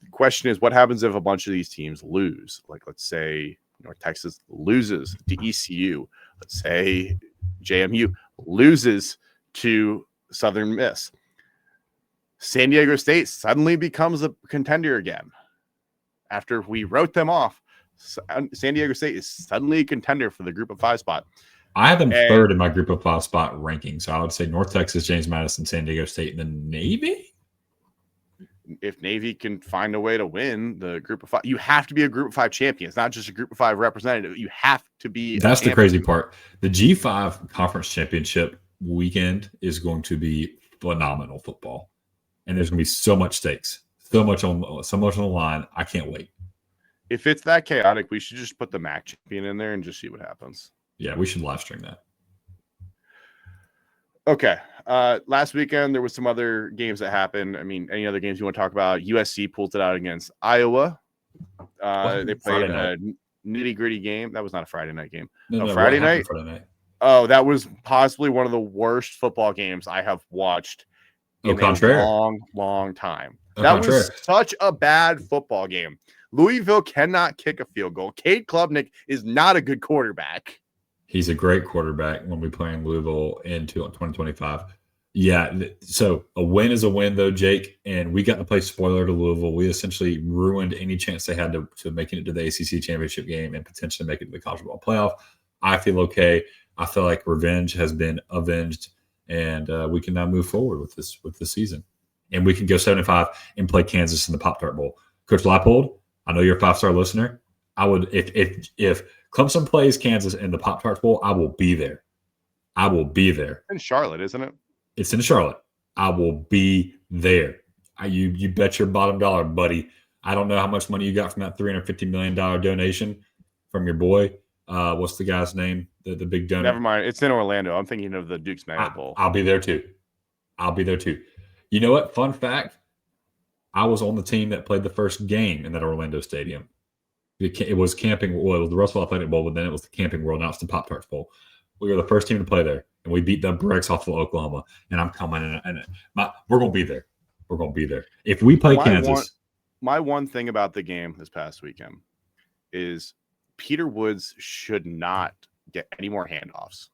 The question is, what happens if a bunch of these teams lose? Like, let's say North Texas loses to ECU. Let's say JMU loses to Southern Miss. San Diego State suddenly becomes a contender again. After we wrote them off, San Diego State is suddenly a contender for the group of 5 spot. I have them third in my group of 5 spot ranking. So I would say North Texas, James Madison, San Diego State, and then Navy. If Navy can find a way to win the group of 5, you have to be a group of 5 champion. It's not just a group of 5 representative. You have to be. That's the crazy part. The G5 conference championship weekend is going to be phenomenal football. And there's going to be so much stakes, so much on the line. I can't wait. If it's that chaotic, we should just put the MAC champion in there and just see what happens. Yeah, we should live stream that. Okay. Last weekend, there was some other games that happened. I mean, any other games you want to talk about? USC pulled it out against Iowa. They played a nitty-gritty game. That was not a Friday night game. No, Friday night? Friday night? Oh, that was possibly one of the worst football games I have watched in a long time. That was such a bad football game. Louisville cannot kick a field goal. Cade Klubnik is not a good quarterback. He's a great quarterback when we play in Louisville in 2025. Yeah, so a win is a win, though, Jake, and we got to play spoiler to Louisville. We essentially ruined any chance they had to making it to the ACC championship game and potentially make it to the college football playoff. I feel okay. I feel like revenge has been avenged, and we can now move forward with this season. And we can go 7-5 and play Kansas in the Pop-Tart Bowl. Coach Leipold, I know you're a 5-star listener. I would if Clemson plays Kansas in the Pop-Tarts Bowl, I will be there. I will be there. In Charlotte, isn't it? It's in Charlotte. I will be there. You bet your bottom dollar, buddy. I don't know how much money you got from that $350 million donation from your boy. What's the guy's name? The big donor. Never mind. It's in Orlando. I'm thinking of the Duke's Mayo Bowl. I'll be there too. You know what? Fun fact. I was on the team that played the first game in that Orlando stadium. It was Camping. Well, it was the Russell Athletic Bowl, but then it was the Camping World. Now it's the Pop-Tarts Bowl. We were the first team to play there, and we beat the Bricks off of Oklahoma. And I'm coming, and we're going to be there. We're going to be there. If we play Kansas. My one thing about the game this past weekend is Peter Woods should not get any more handoffs.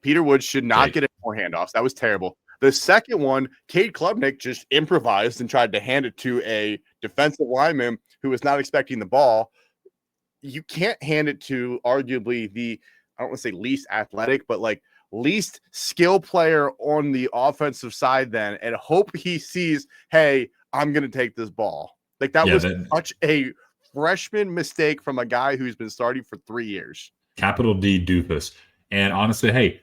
Peter Woods should not get any more handoffs. That was terrible. The second one, Cade Klubnik just improvised and tried to hand it to a defensive lineman who was not expecting the ball. You can't hand it to arguably I don't want to say least athletic, but like least skill player on the offensive side then and hope he sees, hey, I'm going to take this ball. Like that was such a freshman mistake from a guy who's been starting for 3 years. Capital D doofus. And honestly, hey,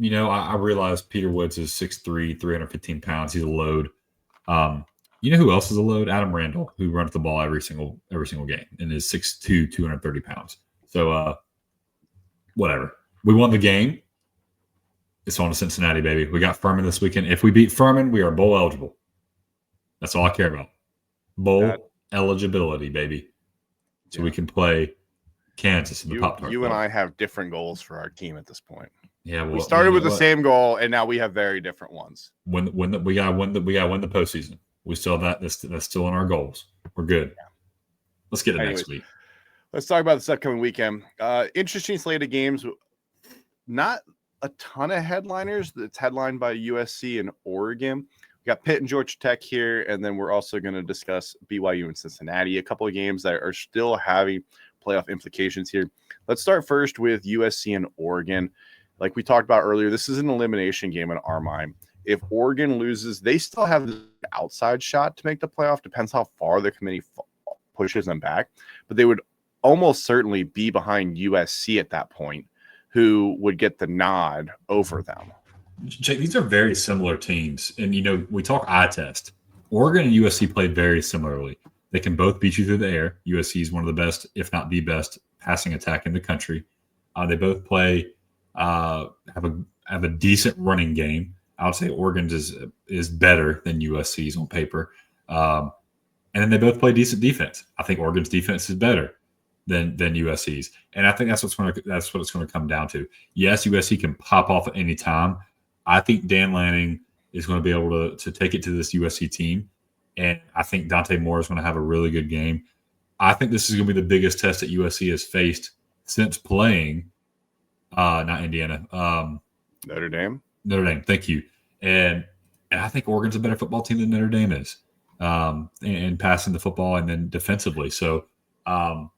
you know, I realize Peter Woods is 6'3", 315 pounds. He's a load. You know who else is a load? Adam Randall, who runs the ball every single game and is 6'2", 230 pounds. So whatever. We won the game. It's on to Cincinnati, baby. We got Furman this weekend. If we beat Furman, we are bowl eligible. That's all I care about. Bowl eligibility, baby. So we can play Kansas in the Pop-Tart. You and I have different goals for our team at this point. Yeah, well, we started with the same goal, and now we have very different ones. We gotta win the postseason. We still have that. That's still in our goals. We're good. Yeah. Let's get it next week. Let's talk about this upcoming weekend. Interesting slate of games. Not a ton of headliners. It's headlined by USC and Oregon. We got Pitt and Georgia Tech here, and then we're also going to discuss BYU and Cincinnati. A couple of games that are still having playoff implications here. Let's start first with USC and Oregon. Like we talked about earlier, this is an elimination game in our mind. If Oregon loses, they still have the outside shot to make the playoff. Depends how far the committee pushes them back. But they would almost certainly be behind USC at that point, who would get the nod over them. Jake, these are very similar teams. And, you know, we talk eye test. Oregon and USC played very similarly. They can both beat you through the air. USC is one of the best, if not the best, passing attack in the country. They both play have a decent running game. I would say Oregon's is better than USC's on paper. And then they both play decent defense. I think Oregon's defense is better than USC's. And I think that's what it's going to come down to. Yes, USC can pop off at any time. I think Dan Lanning is going to be able to take it to this USC team. And I think Dante Moore is going to have a really good game. I think this is going to be the biggest test that USC has faced since playing not Indiana. Notre Dame. Notre Dame, thank you. And I think Oregon's a better football team than Notre Dame is in passing the football and then defensively. So but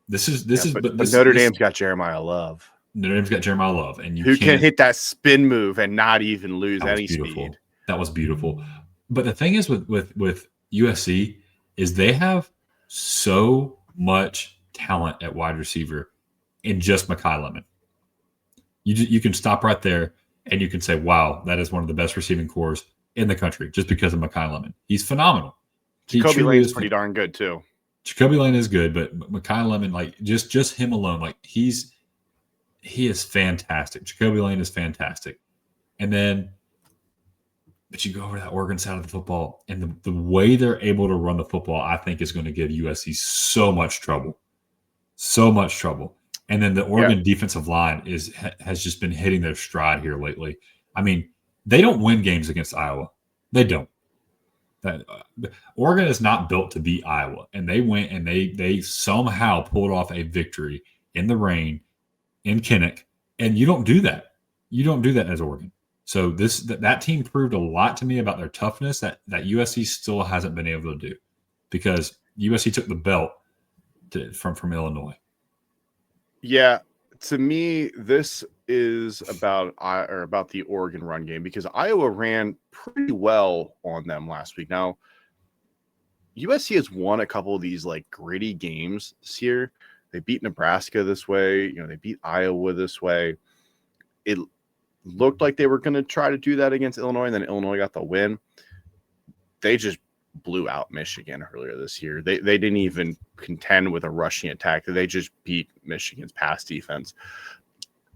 Notre Dame's got Jeremiah Love. Notre Dame's got Jeremiah Love, and who can hit that spin move and not even lose any speed. That was beautiful. But the thing is with USC is they have so much talent at wide receiver in just Mekhi Lemon. You can stop right there and you can say, wow, that is one of the best receiving cores in the country just because of Mekhi Lemon. He's phenomenal. Jacoby Lane's pretty darn good too. Jacoby Lane is good, but Mekhi Lemon, like just him alone, like he is fantastic. Jacoby Lane is fantastic. And then, but you go over that Oregon side of the football, and the way they're able to run the football, I think is going to give USC so much trouble. So much trouble. And then the Oregon defensive line has just been hitting their stride here lately. I mean, they don't win games against Iowa. They don't. Oregon is not built to beat Iowa, and they went and they somehow pulled off a victory in the rain in Kinnick, and you don't do that. You don't do that as Oregon. So that team proved a lot to me about their toughness that USC still hasn't been able to do, because USC took the belt from Illinois. Yeah, to me, this is about the Oregon run game, because Iowa ran pretty well on them last week. Now, USC has won a couple of these like gritty games this year. They beat Nebraska this way. They beat Iowa this way. It looked like they were going to try to do that against Illinois, and then Illinois got the win. They just blew out Michigan earlier this year. They didn't even contend with a rushing attack. They just beat Michigan's pass defense.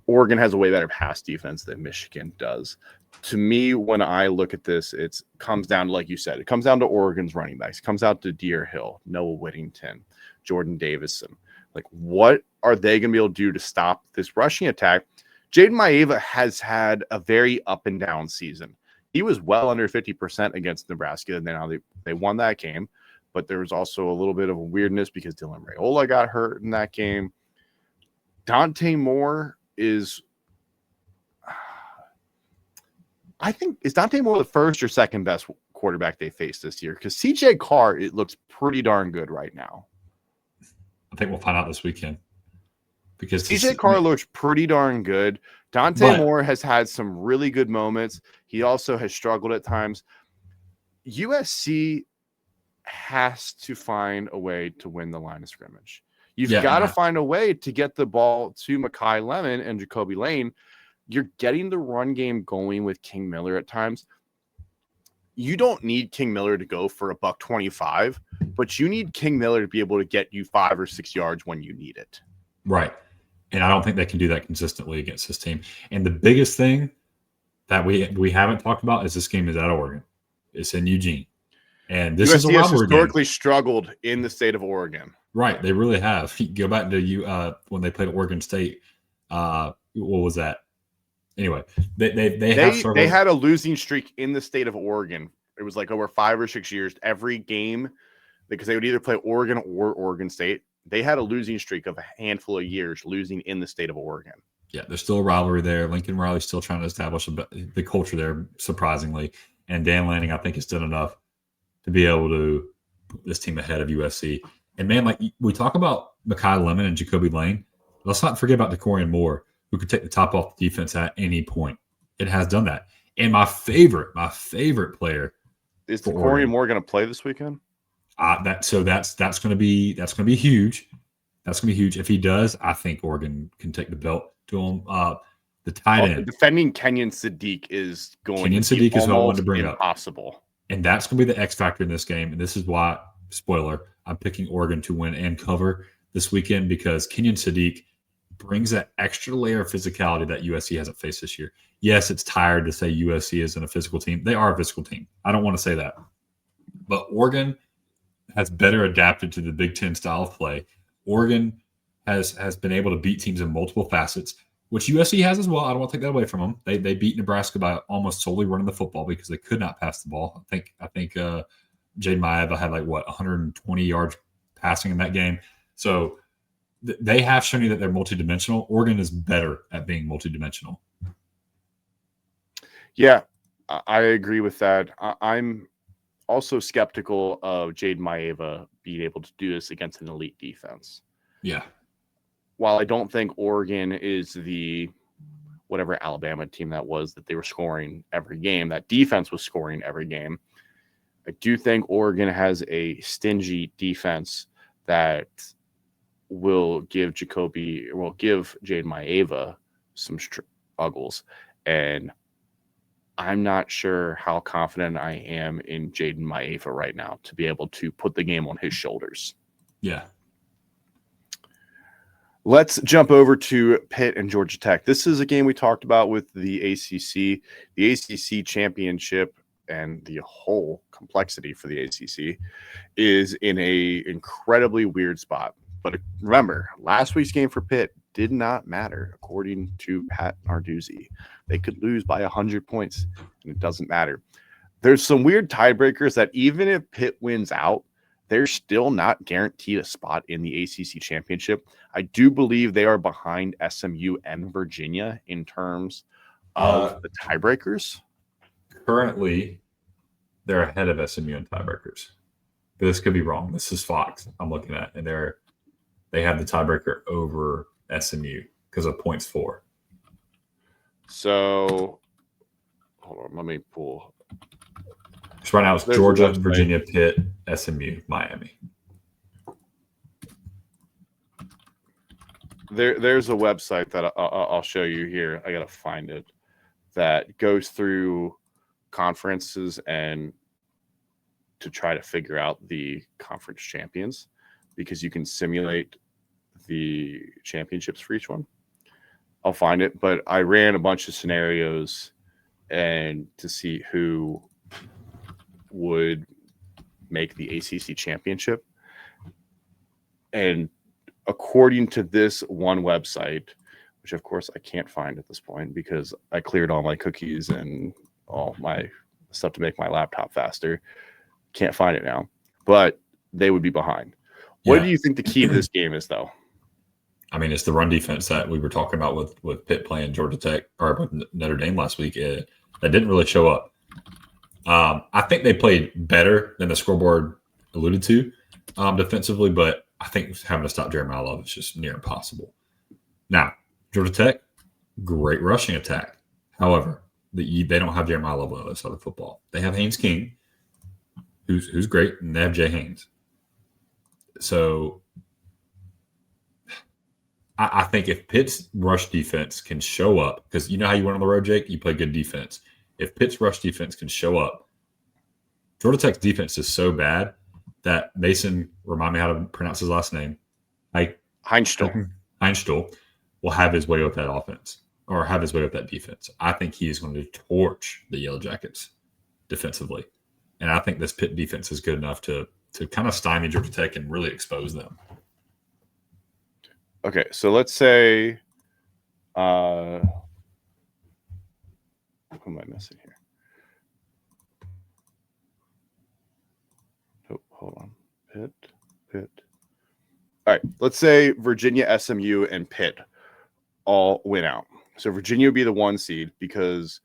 Oregon has a way better pass defense than Michigan does. To me, when I look at this, it comes down to, like you said, it comes down to Oregon's running backs. It comes out to Deer Hill, Noah Whittington, Jordan Davison. Like, what are they going to be able to do to stop this rushing attack? Jaden Maeva has had a very up and down season. He was well under 50% against Nebraska, and then they won that game. But there was also a little bit of a weirdness because Dylan Raiola got hurt in that game. Dante Moore is Dante Moore the first or second best quarterback they faced this year? Because CJ Carr, it looks pretty darn good right now. I think we'll find out this weekend. Because CJ Carr looks pretty darn good. Dante Moore has had some really good moments. He also has struggled at times. USC has to find a way to win the line of scrimmage. You've got to find a way to get the ball to Mekhi Lemon and Jacoby Lane. You're getting the run game going with King Miller at times. You don't need King Miller to go for $125, but you need King Miller to be able to get you 5 or 6 yards when you need it. Right. And I don't think they can do that consistently against this team. And the biggest thing that we haven't talked about is this game is at Oregon. It's in Eugene. And this is a rivalry game. Historically struggled in the state of Oregon. Right. They really have. Go back to when they played Oregon State. What was that? Anyway, they have struggled. They had a losing streak in the state of Oregon. It was like over 5 or 6 years. Every game, because they would either play Oregon or Oregon State, they had a losing streak of a handful of years losing in the state of Oregon. Yeah, there's still a rivalry there. Lincoln Riley's still trying to establish the culture there, surprisingly. And Dan Lanning, I think, has done enough to be able to put this team ahead of USC. And, man, like we talk about Mekhi Lemon and Jacoby Lane, let's not forget about DeCorian Moore, who could take the top off the defense at any point. It has done that. And my favorite player is DeCorian Moore going to play this weekend? That's going to be huge. That's going to be huge. If he does, I think Oregon can take the belt to him. The tight end. Defending Kenyon Sadiq is going to be what I wanted to bring impossible. Up. And that's going to be the X factor in this game. And this is why, spoiler, I'm picking Oregon to win and cover this weekend, because Kenyon Sadiq brings that extra layer of physicality that USC hasn't faced this year. Yes, it's tired to say USC isn't a physical team. They are a physical team. I don't want to say that. But Oregon has better adapted to the Big Ten style of play. Oregon has been able to beat teams in multiple facets, which USC has as well. I don't want to take that away from them. They beat Nebraska by almost solely running the football because they could not pass the ball. I think Jaden Maeva had 120 yards passing in that game. So they have shown you that they're multidimensional. Oregon is better at being multidimensional. Yeah, I agree with that. I'm also skeptical of Jaden Maeva being able to do this against an elite defense. Yeah. While I don't think Oregon is the whatever Alabama team that was that they were scoring every game, that defense was scoring every game, I do think Oregon has a stingy defense that will give Jaden Maeva some struggles. And I'm not sure how confident I am in Jaden Maeva right now to be able to put the game on his shoulders. Yeah. Let's jump over to Pitt and Georgia Tech. This is a game we talked about with the ACC. The ACC championship and the whole complexity for the ACC is in a incredibly weird spot. But remember, last week's game for Pitt did not matter, according to Pat Narduzzi. They could lose by 100 points, and it doesn't matter. There's some weird tiebreakers that even if Pitt wins out, they're still not guaranteed a spot in the ACC championship. I do believe they are behind SMU and Virginia in terms of the tiebreakers. Currently, they're ahead of SMU in tiebreakers. But this could be wrong. This is Fox I'm looking at, and they have the tiebreaker over SMU because of points 4. So, hold on, let me pull. So right now it's Georgia, Virginia, Pitt, SMU, Miami. There's a website that I'll show you here. I got to find it, that goes through conferences and to try to figure out the conference champions, because you can simulate the championships for each one. I'll find it, but I ran a bunch of scenarios and to see who would make the ACC championship. And according to this one website, which of course I can't find at this point because I cleared all my cookies and all my stuff to make my laptop faster, can't find it now, but they would be behind. What do you think the key to this game is, though? I mean, it's the run defense that we were talking about with Pitt playing Georgia Tech or with Notre Dame last week. That didn't really show up. I think they played better than the scoreboard alluded to defensively, but I think having to stop Jeremiah Love is just near impossible. Now, Georgia Tech, great rushing attack. However, they don't have Jeremiah Love on the other side of the football. They have Haynes King, who's great, and they have Jay Haynes. So I think if Pitt's rush defense can show up, because you know how you went on the road, Jake? You play good defense. If Pitt's rush defense can show up, Georgia Tech's defense is so bad that Mason, remind me how to pronounce his last name, Heinstuhl will have his way with that offense or have his way with that defense. I think he is going to torch the Yellow Jackets defensively. And I think this Pitt defense is good enough to kind of stymie Georgia Tech and really expose them. Okay, so let's say who am I missing here? Oh, hold on. Pitt. All right, let's say Virginia, SMU, and Pitt all win out. So Virginia would be the 1 seed because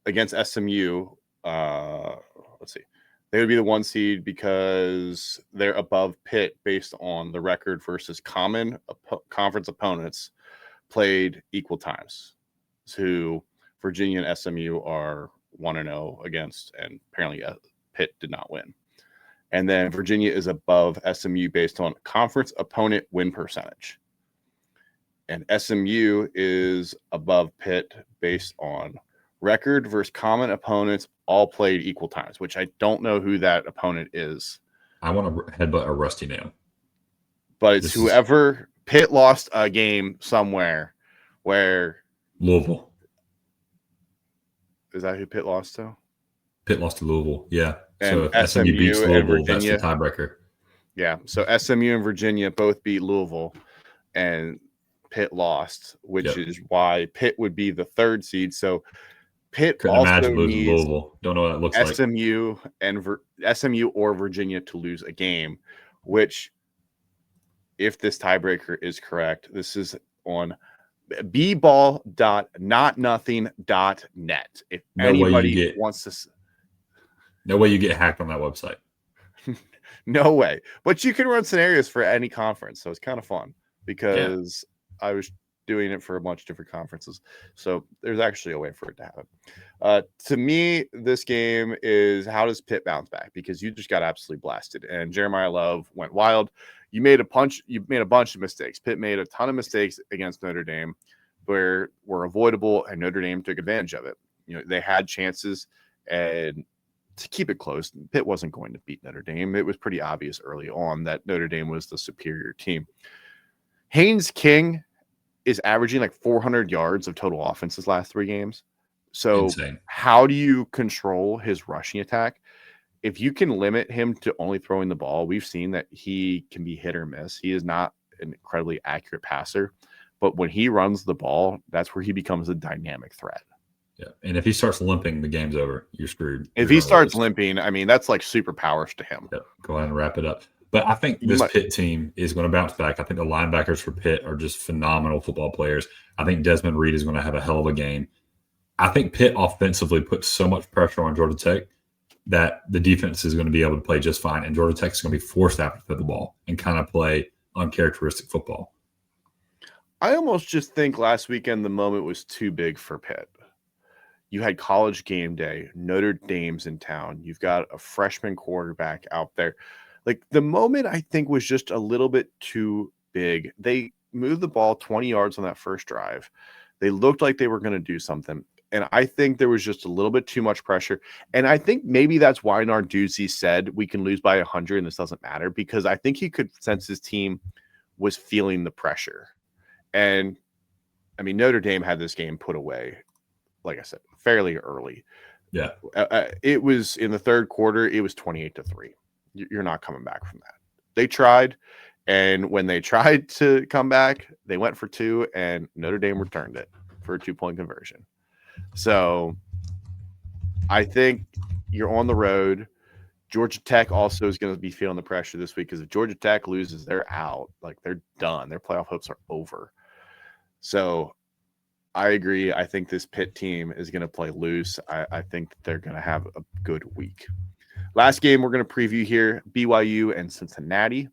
against SMU, let's see. They would be the 1 seed because they're above Pitt based on the record versus common conference opponents played equal times. So Virginia and SMU are 1-0 against, and apparently Pitt did not win. And then Virginia is above SMU based on conference opponent win percentage. And SMU is above Pitt based on record versus common opponents all played equal times, which I don't know who that opponent is. I want to headbutt a rusty nail. But it's whoever Pitt lost a game somewhere where Louisville. Is that who Pitt lost to? Pitt lost to Louisville, yeah. And so if SMU beats Louisville, that's the tiebreaker. Yeah, so SMU and Virginia both beat Louisville, and Pitt lost, which is why Pitt would be the 3rd seed. So Pitt Couldn't also imagine losing needs Louisville. Don't know what that looks like. SMU or Virginia to lose a game, which, if this tiebreaker is correct, this is on bball.notnothing.net. If anybody wants to, no way you get hacked on that website. No way. But you can run scenarios for any conference, so it's kind of fun because I was doing it for a bunch of different conferences. So there's actually a way for it to happen. To me, this game is, how does Pitt bounce back? Because you just got absolutely blasted, and Jeremiah Love went wild. You made a bunch of mistakes. Pitt made a ton of mistakes against Notre Dame where were avoidable, and Notre Dame took advantage of it. You know, they had chances, and to keep it close. Pitt wasn't going to beat Notre Dame. It was pretty obvious early on that Notre Dame was the superior team. Haynes King is averaging like 400 yards of total offense his last 3 games. So Insane. how do you control his rushing attack? If you can limit him to only throwing the ball, we've seen that he can be hit or miss. He is not an incredibly accurate passer, but when he runs the ball, that's where he becomes a dynamic threat. Yeah, and if he starts limping, the game's over. You're screwed. If he starts limping, I mean, that's like superpowers to him. Yep. Go ahead and wrap it up. But I think this Pitt team is going to bounce back. I think the linebackers for Pitt are just phenomenal football players. I think Desmond Reed is going to have a hell of a game. I think Pitt offensively puts so much pressure on Georgia Tech that the defense is going to be able to play just fine, and Georgia Tech is going to be forced to have to the ball and kind of play uncharacteristic football. I almost just think last weekend the moment was too big for Pitt. You had college game day, Notre Dame's in town. You've got a freshman quarterback out there. Like, the moment I think was just a little bit too big. They moved the ball 20 yards on that first drive. They looked like they were going to do something. And I think there was just a little bit too much pressure. And I think maybe that's why Narduzzi said we can lose by 100 and this doesn't matter, because I think he could sense his team was feeling the pressure. And, I mean, Notre Dame had this game put away, like I said, fairly early. Yeah. It was in the third quarter, it was 28-3. You're not coming back from that. They tried, and when they tried to come back, they went for 2, and Notre Dame returned it for a 2-point conversion. So I think you're on the road. Georgia Tech also is going to be feeling the pressure this week, because if Georgia Tech loses, they're out. Like, they're done. Their playoff hopes are over. So I agree. I think this Pitt team is going to play loose. I think that they're going to have a good week. Last game we're going to preview here, BYU and Cincinnati.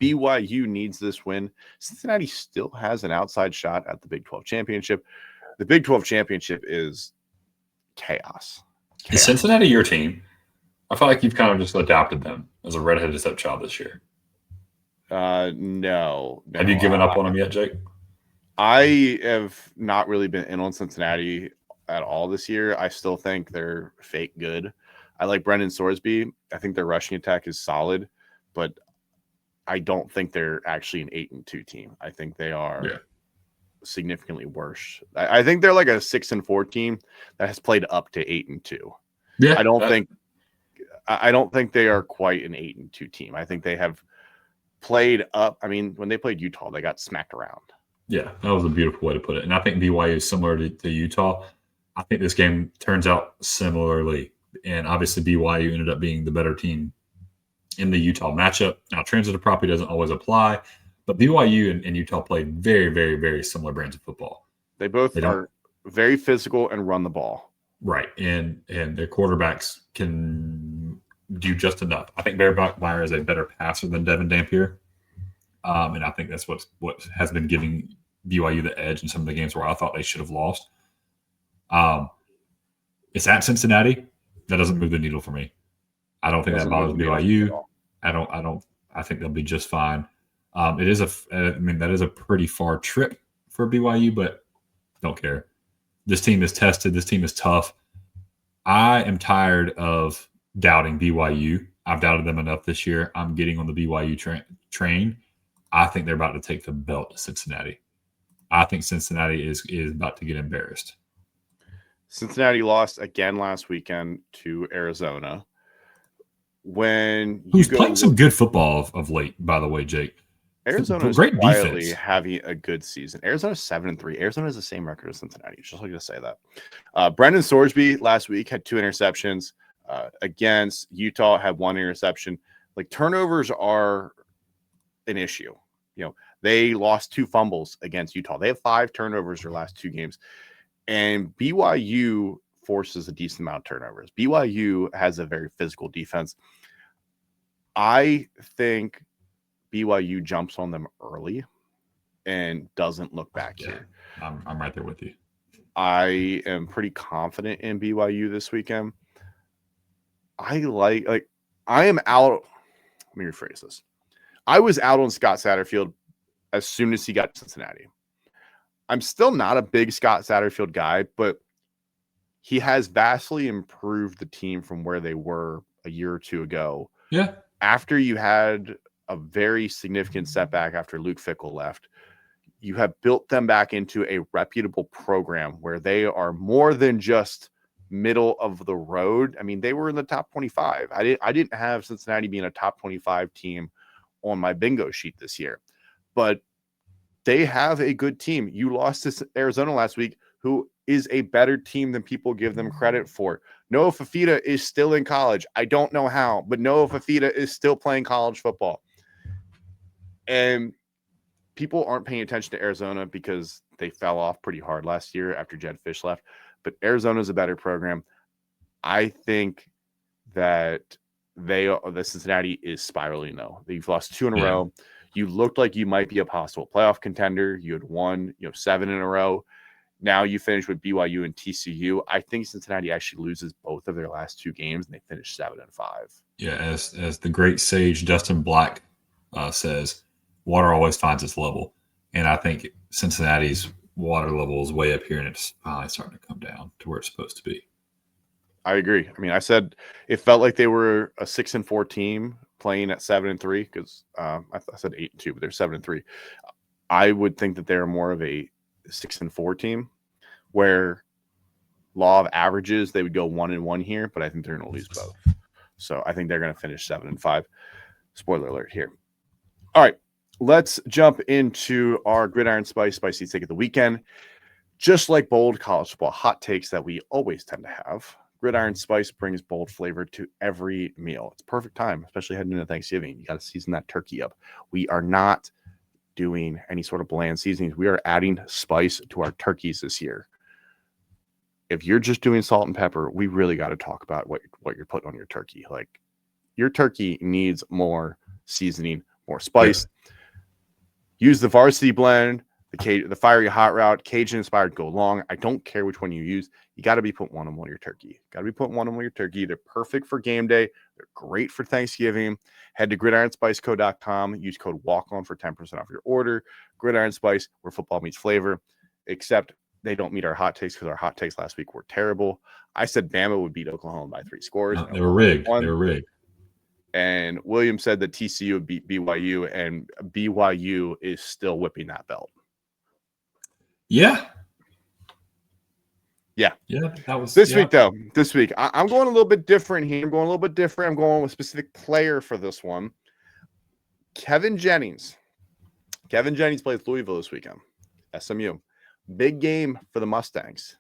BYU needs this win. Cincinnati still has an outside shot at the Big 12 championship. The Big 12 championship is chaos. Is Cincinnati your team? I feel like you've kind of just adopted them as a redheaded stepchild this year. No. Have you given up on them yet, Jake? I have not really been in on Cincinnati at all this year. I still think they're fake good. I like Brendan Sorsby. I think their rushing attack is solid, but I don't think they're actually an 8-2 team. I think they are significantly worse. I think they're like a 6-4 team that has played up to 8-2. Yeah, I don't think they are quite an 8-2 team. I think they have played up. I mean, when they played Utah, they got smacked around. Yeah, that was a beautiful way to put it. And I think BYU is similar to Utah. I think this game turns out similarly. And obviously BYU ended up being the better team in the Utah matchup. Now, transitive property doesn't always apply, but BYU and Utah play very, very, very similar brands of football. They both are very physical and run the ball. Right. And their quarterbacks can do just enough. I think Bear Bachmeier is a better passer than Devin Dampier. And I think that's what has been giving BYU the edge in some of the games where I thought they should have lost. It's at Cincinnati. That doesn't move the needle for me. I don't think that bothers BYU. I think they'll be just fine. That is a pretty far trip for BYU, but don't care. This team is tested. This team is tough. I am tired of doubting BYU. I've doubted them enough this year. I'm getting on the BYU train. I think they're about to take the belt to Cincinnati. I think Cincinnati is about to get embarrassed. Cincinnati lost again last weekend to Arizona. Who's playing some good football of late, by the way, Jake. Arizona is quietly having a good season. Arizona's 7-3. Arizona has the same record as Cincinnati. Just like to say that. Brendan Sorsby last week had 2 interceptions. Against Utah, had 1 interception. Like, turnovers are an issue. You know, they lost 2 fumbles against Utah. They have 5 turnovers their last 2 games. And BYU forces a decent amount of turnovers. BYU has a very physical defense. I think BYU jumps on them early and doesn't look back here. I'm right there with you. I am pretty confident in BYU this weekend. I am out. Let me rephrase this. I was out on Scott Satterfield as soon as he got to Cincinnati. I'm still not a big Scott Satterfield guy, but he has vastly improved the team from where they were a year or two ago. Yeah. After you had a very significant setback after Luke Fickell left, you have built them back into a reputable program where they are more than just middle of the road. I mean, they were in the top 25. I didn't have Cincinnati being a top 25 team on my bingo sheet this year, but they have a good team. You lost to Arizona last week, who is a better team than people give them credit for. Noah Fafita is still in college. I don't know how, but Noah Fafita is still playing college football. And people aren't paying attention to Arizona because they fell off pretty hard last year after Jed Fish left. But Arizona is a better program. I think that the Cincinnati is spiraling, though. They've lost 2 in a row. You looked like you might be a possible playoff contender. You had won, 7 in a row. Now you finish with BYU and TCU. I think Cincinnati actually loses both of their last 2 games, and they finish 7-5. Yeah, as the great sage Justin Black says, water always finds its level. And I think Cincinnati's water level is way up here, and it's finally starting to come down to where it's supposed to be. I agree. I mean, I said it felt like they were a 6-4 team playing at 7-3 because I said 8-2, but they're 7-3. I would think that they're more of a 6-4 team where law of averages, they would go 1-1 here, but I think they're going to lose both. So I think they're going to finish 7-5. Spoiler alert here. All right, let's jump into our Gridiron Spice Spiciest Take of the weekend. Just like bold college football hot takes that we always tend to have, Gridiron Spice brings bold flavor to every meal. It's perfect time, especially heading into Thanksgiving. You got to season that turkey up. We are not doing any sort of bland seasonings. We are adding spice to our turkeys this year. If you're just doing salt and pepper, we really got to talk about what you're putting on your turkey. Like, your turkey needs more seasoning, more spice. Yeah. Use the Varsity Blend, the Fiery Hot Route, Cajun Inspired Go Long. I don't care which one you use. You got to be putting one on your turkey. They're perfect for game day. They're great for Thanksgiving. Head to gridironspiceco.com. Use code WALKON for 10% off your order. Gridiron Spice, where football meets flavor. Except they don't meet our hot takes because our hot takes last week were terrible. I said Bama would beat Oklahoma by 3 scores. No, they were rigged. They were rigged. And William said that TCU would beat BYU, and BYU is still whipping that belt. Yeah. That was this week, though. This week, I'm going a little bit different here. I'm going with a specific player for this one. Kevin Jennings. Kevin Jennings plays Louisville this weekend. SMU. Big game for the Mustangs.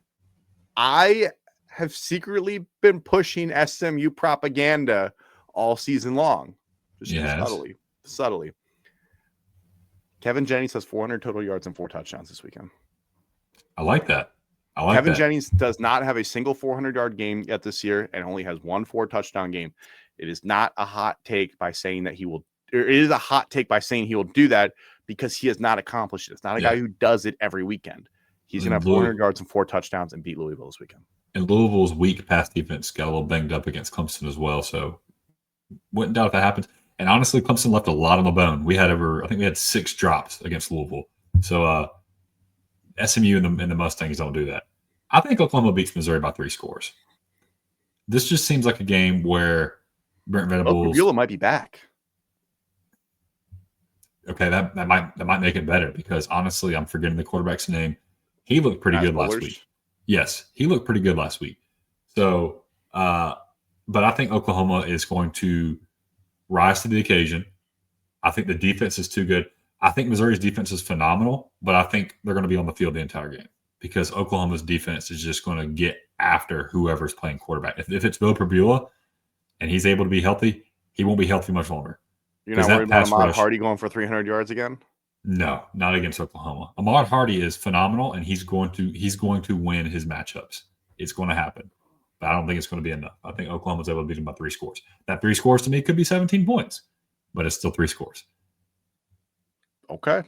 I have secretly been pushing SMU propaganda all season long. Just subtly. Kevin Jennings has 400 total yards and 4 touchdowns this weekend. I like that. Kevin Jennings does not have a single 400-yard game yet this year and only has 1 4-touchdown game. It is not a hot take by saying that he will, or it is a hot take by saying he will do that because he has not accomplished it. It's not a guy who does it every weekend. He's going to have 400 yards and 4 touchdowns and beat Louisville this weekend. And Louisville's weak pass defense got a little banged up against Clemson as well, so wouldn't doubt if that happens. And honestly, Clemson left a lot on the bone. I think we had 6 drops against Louisville. So SMU and the Mustangs don't do that. I think Oklahoma beats Missouri by 3 scores. This just seems like a game where Brent Venables might be back. Okay, that might make it better because honestly, I'm forgetting the quarterback's name. He looked pretty good last week. Yes, he looked pretty good last week. So, but I think Oklahoma is going to rise to the occasion. I think the defense is too good. I think Missouri's defense is phenomenal, but I think they're going to be on the field the entire game because Oklahoma's defense is just going to get after whoever's playing quarterback. If it's Bill Prabula and he's able to be healthy, he won't be healthy much longer. You're not worried about Ahmad Hardy going for 300 yards again? No, not against Oklahoma. Ahmad Hardy is phenomenal, and he's going to win his matchups. It's going to happen. But I don't think it's going to be enough. I think Oklahoma's able to beat him by 3 scores. That 3 scores to me could be 17 points, but it's still 3 scores. Okay.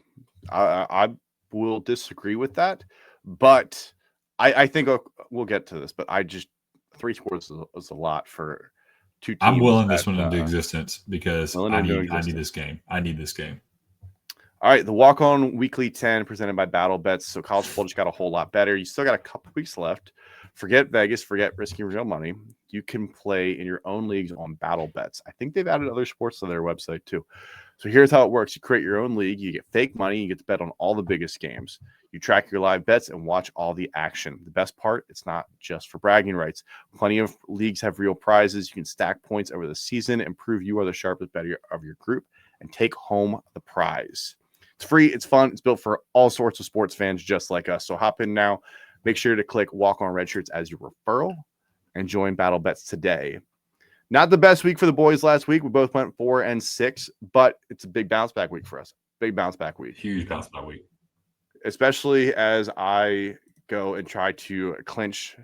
I will disagree with that, but I think we'll get to this, but 3 scores is a lot for 2 teams. I'm willing this one into existence because I need this game. I need this game. All right, the walk-on weekly 10 presented by Battle Bets. So college football just got a whole lot better. You still got a couple weeks left Forget Vegas, forget risking real money. You can play in your own leagues on Battle Bets. I think they've added other sports to their website too. So here's how it works. You create your own league. You get fake money. You get to bet on all the biggest games. You track your live bets and watch all the action. The best part, it's not just for bragging rights. Plenty of leagues have real prizes. You can stack points over the season and prove you are the sharpest bettor of your group and take home the prize. It's free. It's fun. It's built for all sorts of sports fans just like us. So hop in now. Make sure to click Walk On Red Shirts as your referral and join Battle Bets today. Not the best week for the boys last week. We both went 4-6, but it's a big bounce back week for us. Big bounce back week. Huge bounce back week. Especially as I go and try to clinch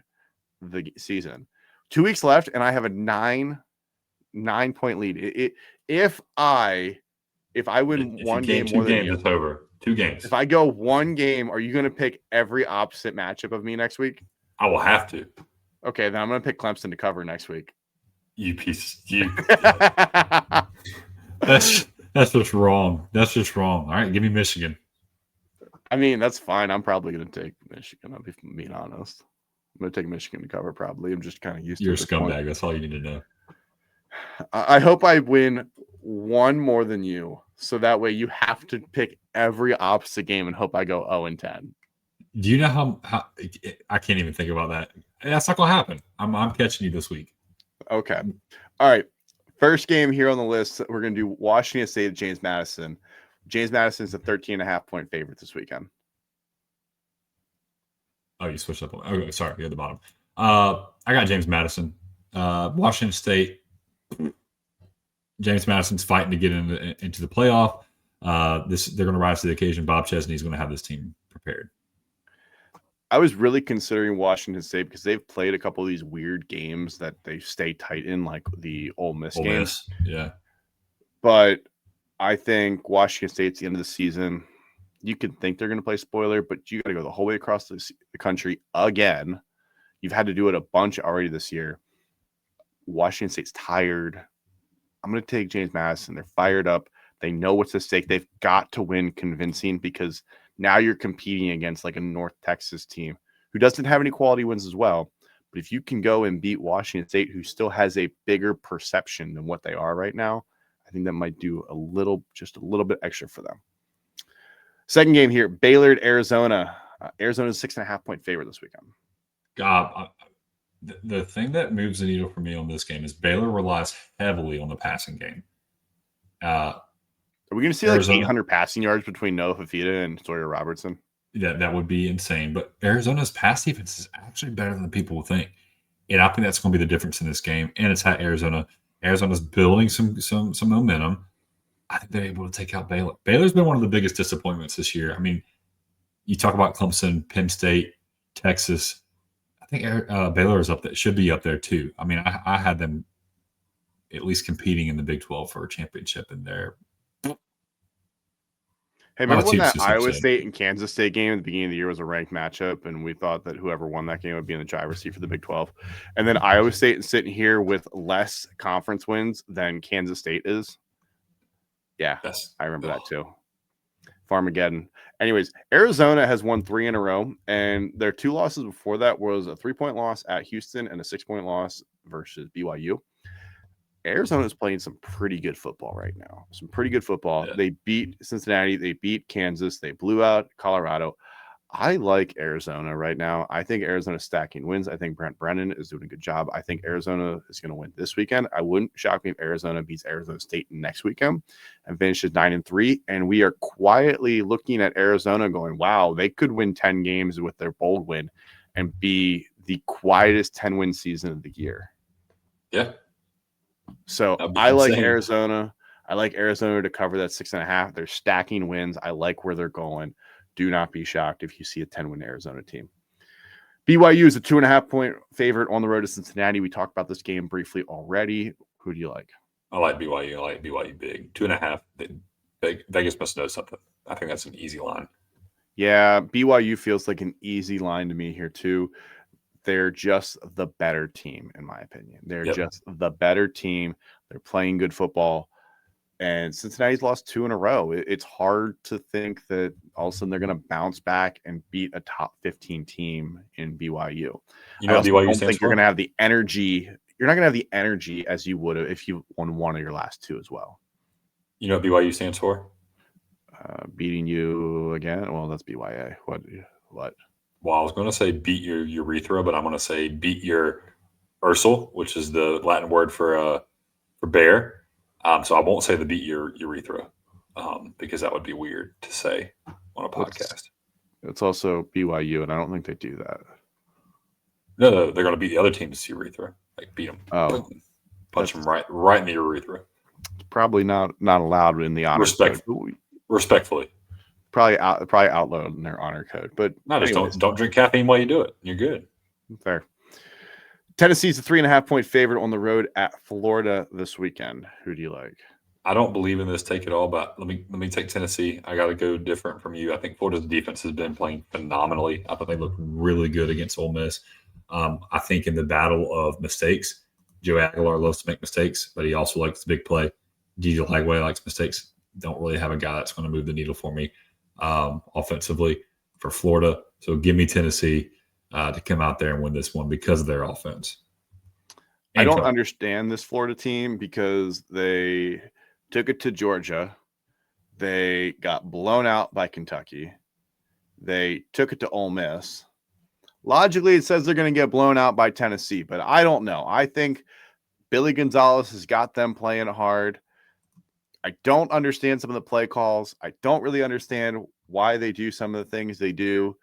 the season. 2 weeks left, and I have a 9-point lead. If I win one game more than you, it's over. 2 games. If I go one game, are you going to pick every opposite matchup of me next week? I will have to. Okay, then I'm going to pick Clemson to cover next week. You piece. That's just wrong. That's just wrong. All right, give me Michigan. I mean, that's fine. I'm probably going to take Michigan. I'll be being honest. I'm going to take Michigan to cover probably. I'm just kind of used to it. You're a scumbag. That's all you need to know. I hope I win one more than you. So that way you have to pick every opposite game and hope I go 0-10. Do you know how I can't even think about that. That's not going to happen. I'm catching you this week. Okay. All right. First game here on the list, we're going to do Washington State at James Madison. James Madison is a 13.5-point favorite this weekend. Oh, you switched up. Okay, sorry, you're at the bottom. I got James Madison. Washington State. James Madison's fighting to get into the playoff. They're going to rise to the occasion. Bob Chesney's going to have this team prepared. I was really considering Washington State because they've played a couple of these weird games that they stay tight in, like the Ole Miss games. Yeah. But I think Washington State's the end of the season. You can think they're going to play spoiler, but you got to go the whole way across the country again. You've had to do it a bunch already this year. Washington State's tired. I'm going to take James Madison. They're fired up. They know what's at stake. They've got to win convincing because now you're competing against like a North Texas team who doesn't have any quality wins as well. But if you can go and beat Washington State, who still has a bigger perception than what they are right now, I think that might do just a little bit extra for them. Second game here, Baylor at Arizona. Arizona's 6.5-point favorite this weekend. God, the thing that moves the needle for me on this game is Baylor relies heavily on the passing game. Are we going to see Arizona, like 800 passing yards between Noah Fafita and Sawyer Robertson? That would be insane. But Arizona's pass defense is actually better than people will think. And I think that's going to be the difference in this game. And it's at Arizona. Arizona's building some momentum. I think they're able to take out Baylor. Baylor's been one of the biggest disappointments this year. I mean, you talk about Clemson, Penn State, Texas. I think Baylor is up there. Should be up there too. I mean, I had them at least competing in the Big 12 for a championship in there. Hey, remember when that Iowa State and Kansas State game at the beginning of the year was a ranked matchup, and we thought that whoever won that game would be in the driver's seat for the Big 12? And then Iowa State is sitting here with less conference wins than Kansas State is. Yeah, I remember that too. Farmageddon. Anyways, Arizona has won 3 in a row, and their 2 losses before that was a 3-point loss at Houston and a 6-point loss versus BYU. Arizona is playing some pretty good football right now. Some pretty good football. Yeah. They beat Cincinnati. They beat Kansas. They blew out Colorado. I like Arizona right now. I think Arizona's stacking wins. I think Brent Brennan is doing a good job. I think Arizona is going to win this weekend. I wouldn't shock me if Arizona beats Arizona State next weekend and finishes 9-3. And we are quietly looking at Arizona going, wow, they could win 10 games with their bold win and be the quietest 10-win season of the year. Yeah. So I like Arizona. I like Arizona to cover that 6.5. They're stacking wins. I like where they're going. Do not be shocked if you see a 10-win Arizona team. BYU is a 2.5-point favorite on the road to Cincinnati. We talked about this game briefly already. Who do you like? I like BYU. I like BYU big. 2.5. Vegas must know something. I think that's an easy line. Yeah, BYU feels like an easy line to me here too. They're just the better team, in my opinion. They're just the better team. They're playing good football. And Cincinnati's lost 2 in a row. It's hard to think that all of a sudden they're going to bounce back and beat a top 15 team in BYU. You I know what also BYU don't stands think you're for? going to have the energy. You're not going to have the energy as you would have if you won one of your last 2 as well. You know what BYU stands for? Beating you again? Well, that's BYA. What? Well, I was going to say beat your urethra, but I'm going to say beat your ursal, which is the Latin word for bear. So I won't say the beat your urethra because that would be weird to say on a podcast. It's also BYU, and I don't think they do that. No, they're going to beat the other team's urethra, like beat them. Oh, punch them right in the urethra. It's probably not allowed in the honor code. Respectfully, probably outlawed in their honor code. But no, just don't drink caffeine while you do it. You're good. Fair. Tennessee's a 3.5-point favorite on the road at Florida this weekend. Who do you like? I don't believe in this take it all, but let me take Tennessee. I got to go different from you. I think Florida's defense has been playing phenomenally. I thought they looked really good against Ole Miss. I think in the battle of mistakes, Joe Aguilar loves to make mistakes, but he also likes the big play. DJ Lagway likes mistakes. Don't really have a guy that's going to move the needle for me offensively for Florida. So give me Tennessee to come out there and win this one because of their offense. I don't understand this Florida team because they took it to Georgia. They got blown out by Kentucky. They took it to Ole Miss. Logically, it says they're going to get blown out by Tennessee, but I don't know. I think Billy Gonzalez has got them playing hard. I don't understand some of the play calls. I don't really understand why they do some of the things they do.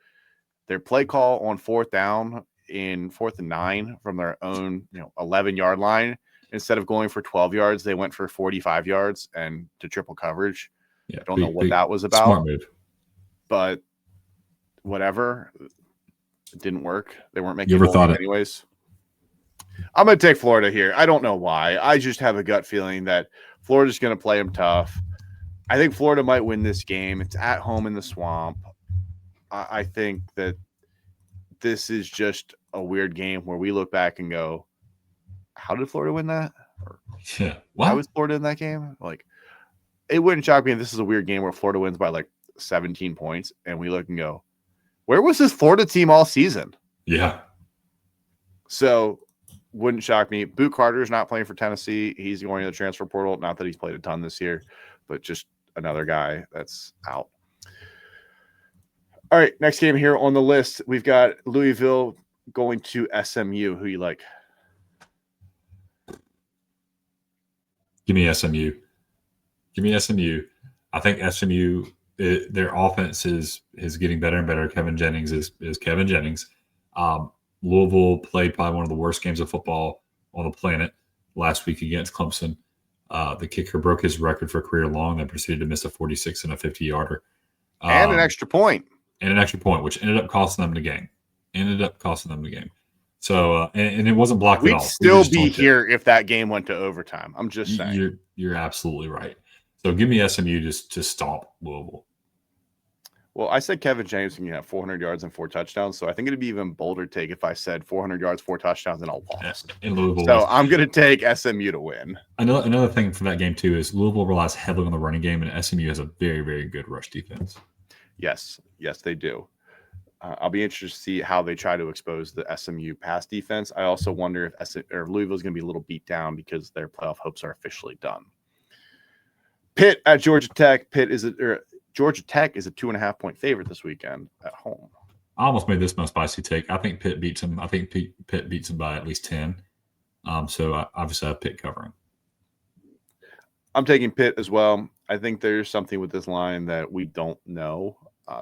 Their play call on 4th down in 4th and 9 from their own 11-yard line, instead of going for 12 yards, they went for 45 yards and to triple coverage. Yeah, I don't know what that was about. Smart move. But whatever. It didn't work. They weren't making it anyways. I'm going to take Florida here. I don't know why. I just have a gut feeling that Florida's going to play them tough. I think Florida might win this game. It's at home in the Swamp. I think that this is just a weird game where we look back and go, how did Florida win that? Yeah. Why was Florida in that game? Like, it wouldn't shock me if this is a weird game where Florida wins by like 17 points and we look and go, where was this Florida team all season? Yeah. So wouldn't shock me. Boot Carter's not playing for Tennessee. He's going to the transfer portal. Not that he's played a ton this year, but just another guy that's out. All right, next game here on the list. We've got Louisville going to SMU. Who you like? Give me SMU. Give me SMU. I think SMU, their offense is getting better and better. Kevin Jennings is Kevin Jennings. Louisville played probably one of the worst games of football on the planet last week against Clemson. The kicker broke his record for career long, then proceeded to miss a 46 and a 50-yarder. And an extra point. Which ended up costing them the game. So, and it wasn't blocked at all. We'd still be here if that game went to overtime. I'm just saying. You're absolutely right. So give me SMU just to stomp Louisville. Well, I said Kevin James can have 400 yards and 4 touchdowns, so I think it'd be even bolder take if I said 400 yards, 4 touchdowns, and all lost. In Louisville. So I'm going to take SMU to win. Another thing from that game, too, is Louisville relies heavily on the running game, and SMU has a very, very good rush defense. Yes, they do. I'll be interested to see how they try to expose the SMU pass defense. I also wonder if Louisville is going to be a little beat down because their playoff hopes are officially done. Pitt at Georgia Tech. Georgia Tech is a 2.5-point favorite this weekend at home. I almost made this my spicy take. I think Pitt beats them. I think Pitt beats them by at least 10. So obviously I have Pitt covering. I'm taking Pitt as well. I think there's something with this line that we don't know.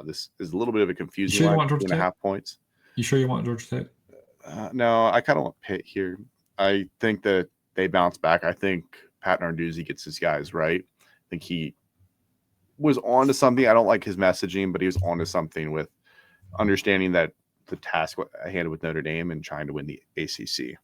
This is a little bit of a confusing line. 2.5 points. You sure you want Georgia Tech? No, I kind of want Pitt here. I think that they bounce back. I think Pat Narduzzi gets his guys right. I think he was on to something. I don't like his messaging, but he was on to something with understanding that the task I handed with Notre Dame and trying to win the ACC.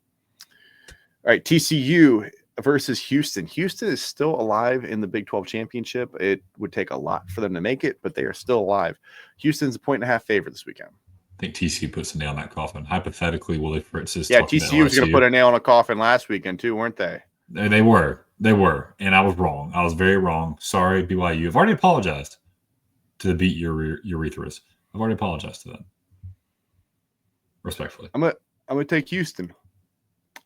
All right, TCU versus Houston. Houston is still alive in the Big 12 championship. It would take a lot for them to make it, but they are still alive. Houston's a 1.5 favorite this weekend. I think TCU puts a nail in that coffin. Hypothetically, Willie Fritz is TCU was going to put a nail in a coffin last weekend too, weren't they? They were, and I was wrong. I was very wrong. Sorry, BYU. I've already apologized to beat your urethras. I've already apologized to them, respectfully. I'm gonna take Houston.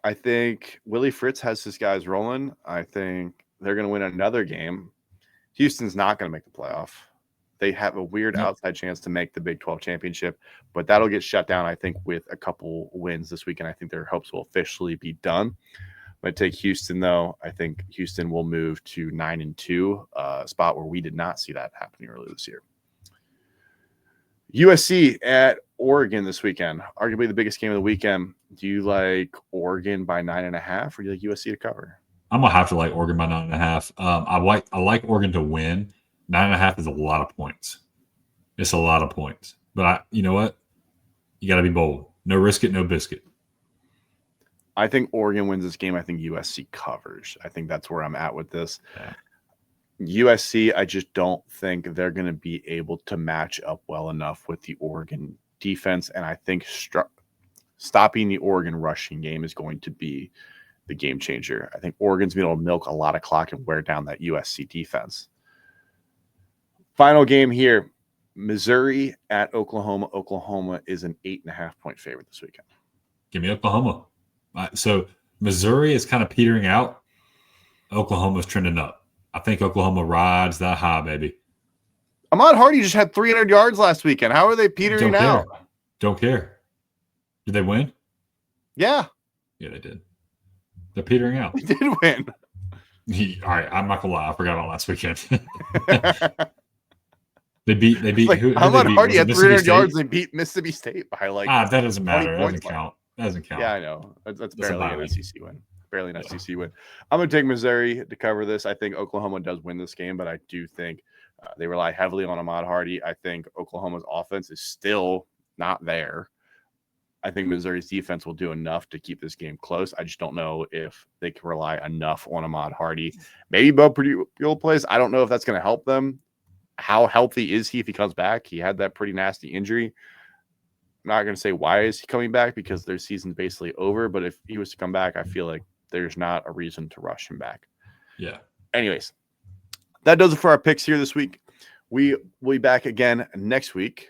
I think Willie Fritz has his guys rolling. I think they're gonna win another game. Houston's not gonna make the playoff. They have a weird outside chance to make the Big 12 championship, but that'll get shut down, I think, with a couple wins this weekend. I think their hopes will officially be done. I'm going to take Houston, though. I think Houston will move to 9-2, a spot where we did not see that happening earlier this year. USC at Oregon this weekend, arguably the biggest game of the weekend. Do you like Oregon by 9.5, or do you like USC to cover? I'm gonna have to like Oregon by 9.5. I like Oregon to win. 9.5 is a lot of points. It's a lot of points. But you know what? You got to be bold. No risk it, no biscuit. I think Oregon wins this game. I think USC covers. I think that's where I'm at with this. Yeah. USC, I just don't think they're going to be able to match up well enough with the Oregon defense. And I think stopping the Oregon rushing game is going to be the game changer. I think Oregon's going to be able to milk a lot of clock and wear down that USC defense. Final game here, Missouri at Oklahoma. Oklahoma is an 8.5-point favorite this weekend. Give me Oklahoma. So Missouri is kind of petering out. Oklahoma's trending up. I think Oklahoma rides that high, baby. Ahmad Hardy just had 300 yards last weekend. How are they petering out? Don't care. Did they win? Yeah. Yeah, they did. They're petering out. They did win. All right, I'm not gonna lie. I forgot about last weekend. They beat like, who Ahmad Hardy had 300 yards State? and beat Mississippi State by like that doesn't matter. That doesn't count. That doesn't count. Yeah, I know. That's barely an SEC win. Barely an SEC win. I'm going to take Missouri to cover this. I think Oklahoma does win this game, but I do think they rely heavily on Ahmad Hardy. I think Oklahoma's offense is still not there. I think Missouri's defense will do enough to keep this game close. I just don't know if they can rely enough on Ahmad Hardy. Maybe Bo Perdue plays. I don't know if that's going to help them. How healthy is he if he comes back? He had that pretty nasty injury. I'm not going to say why is he coming back because their season's basically over. But if he was to come back, I feel like there's not a reason to rush him back. Yeah. Anyways, that does it for our picks here this week. We will be back again next week.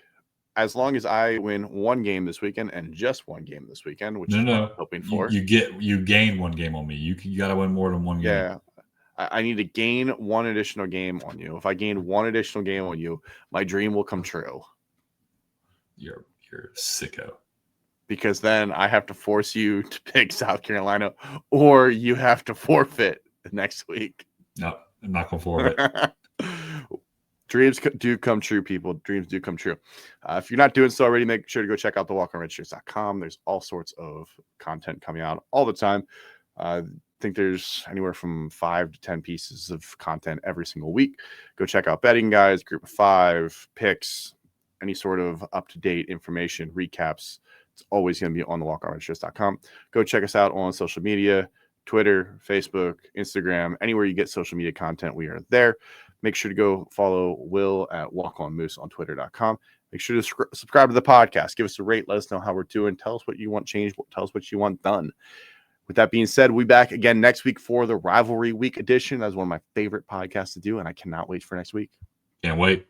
As long as I win one game this weekend and just one game this weekend, which is what I'm hoping for. You gain one game on me. You got to win more than one game. Yeah. I need to gain one additional game on you. If I gain one additional game on you, my dream will come true. You're a sicko. Because then I have to force you to pick South Carolina, or you have to forfeit next week. No, I'm not going to forfeit. Dreams do come true, people. Dreams do come true. If you're not doing so already, make sure to go check out thewalkonredshirts.com. There's all sorts of content coming out all the time. I think there's anywhere from 5 to 10 pieces of content every single week. Go check out betting guides, group of 5, picks, any sort of up-to-date information, recaps. It's always going to be on thewalkonredshirts.com. Go check us out on social media, Twitter, Facebook, Instagram, anywhere you get social media content, we are there. Make sure to go follow Will at walkonmoose on twitter.com. Make sure to subscribe to the podcast. Give us a rate. Let us know how we're doing. Tell us what you want changed. Tell us what you want done. With that being said, we'll be back again next week for the Rivalry Week edition. That's one of my favorite podcasts to do, and I cannot wait for next week. Can't wait.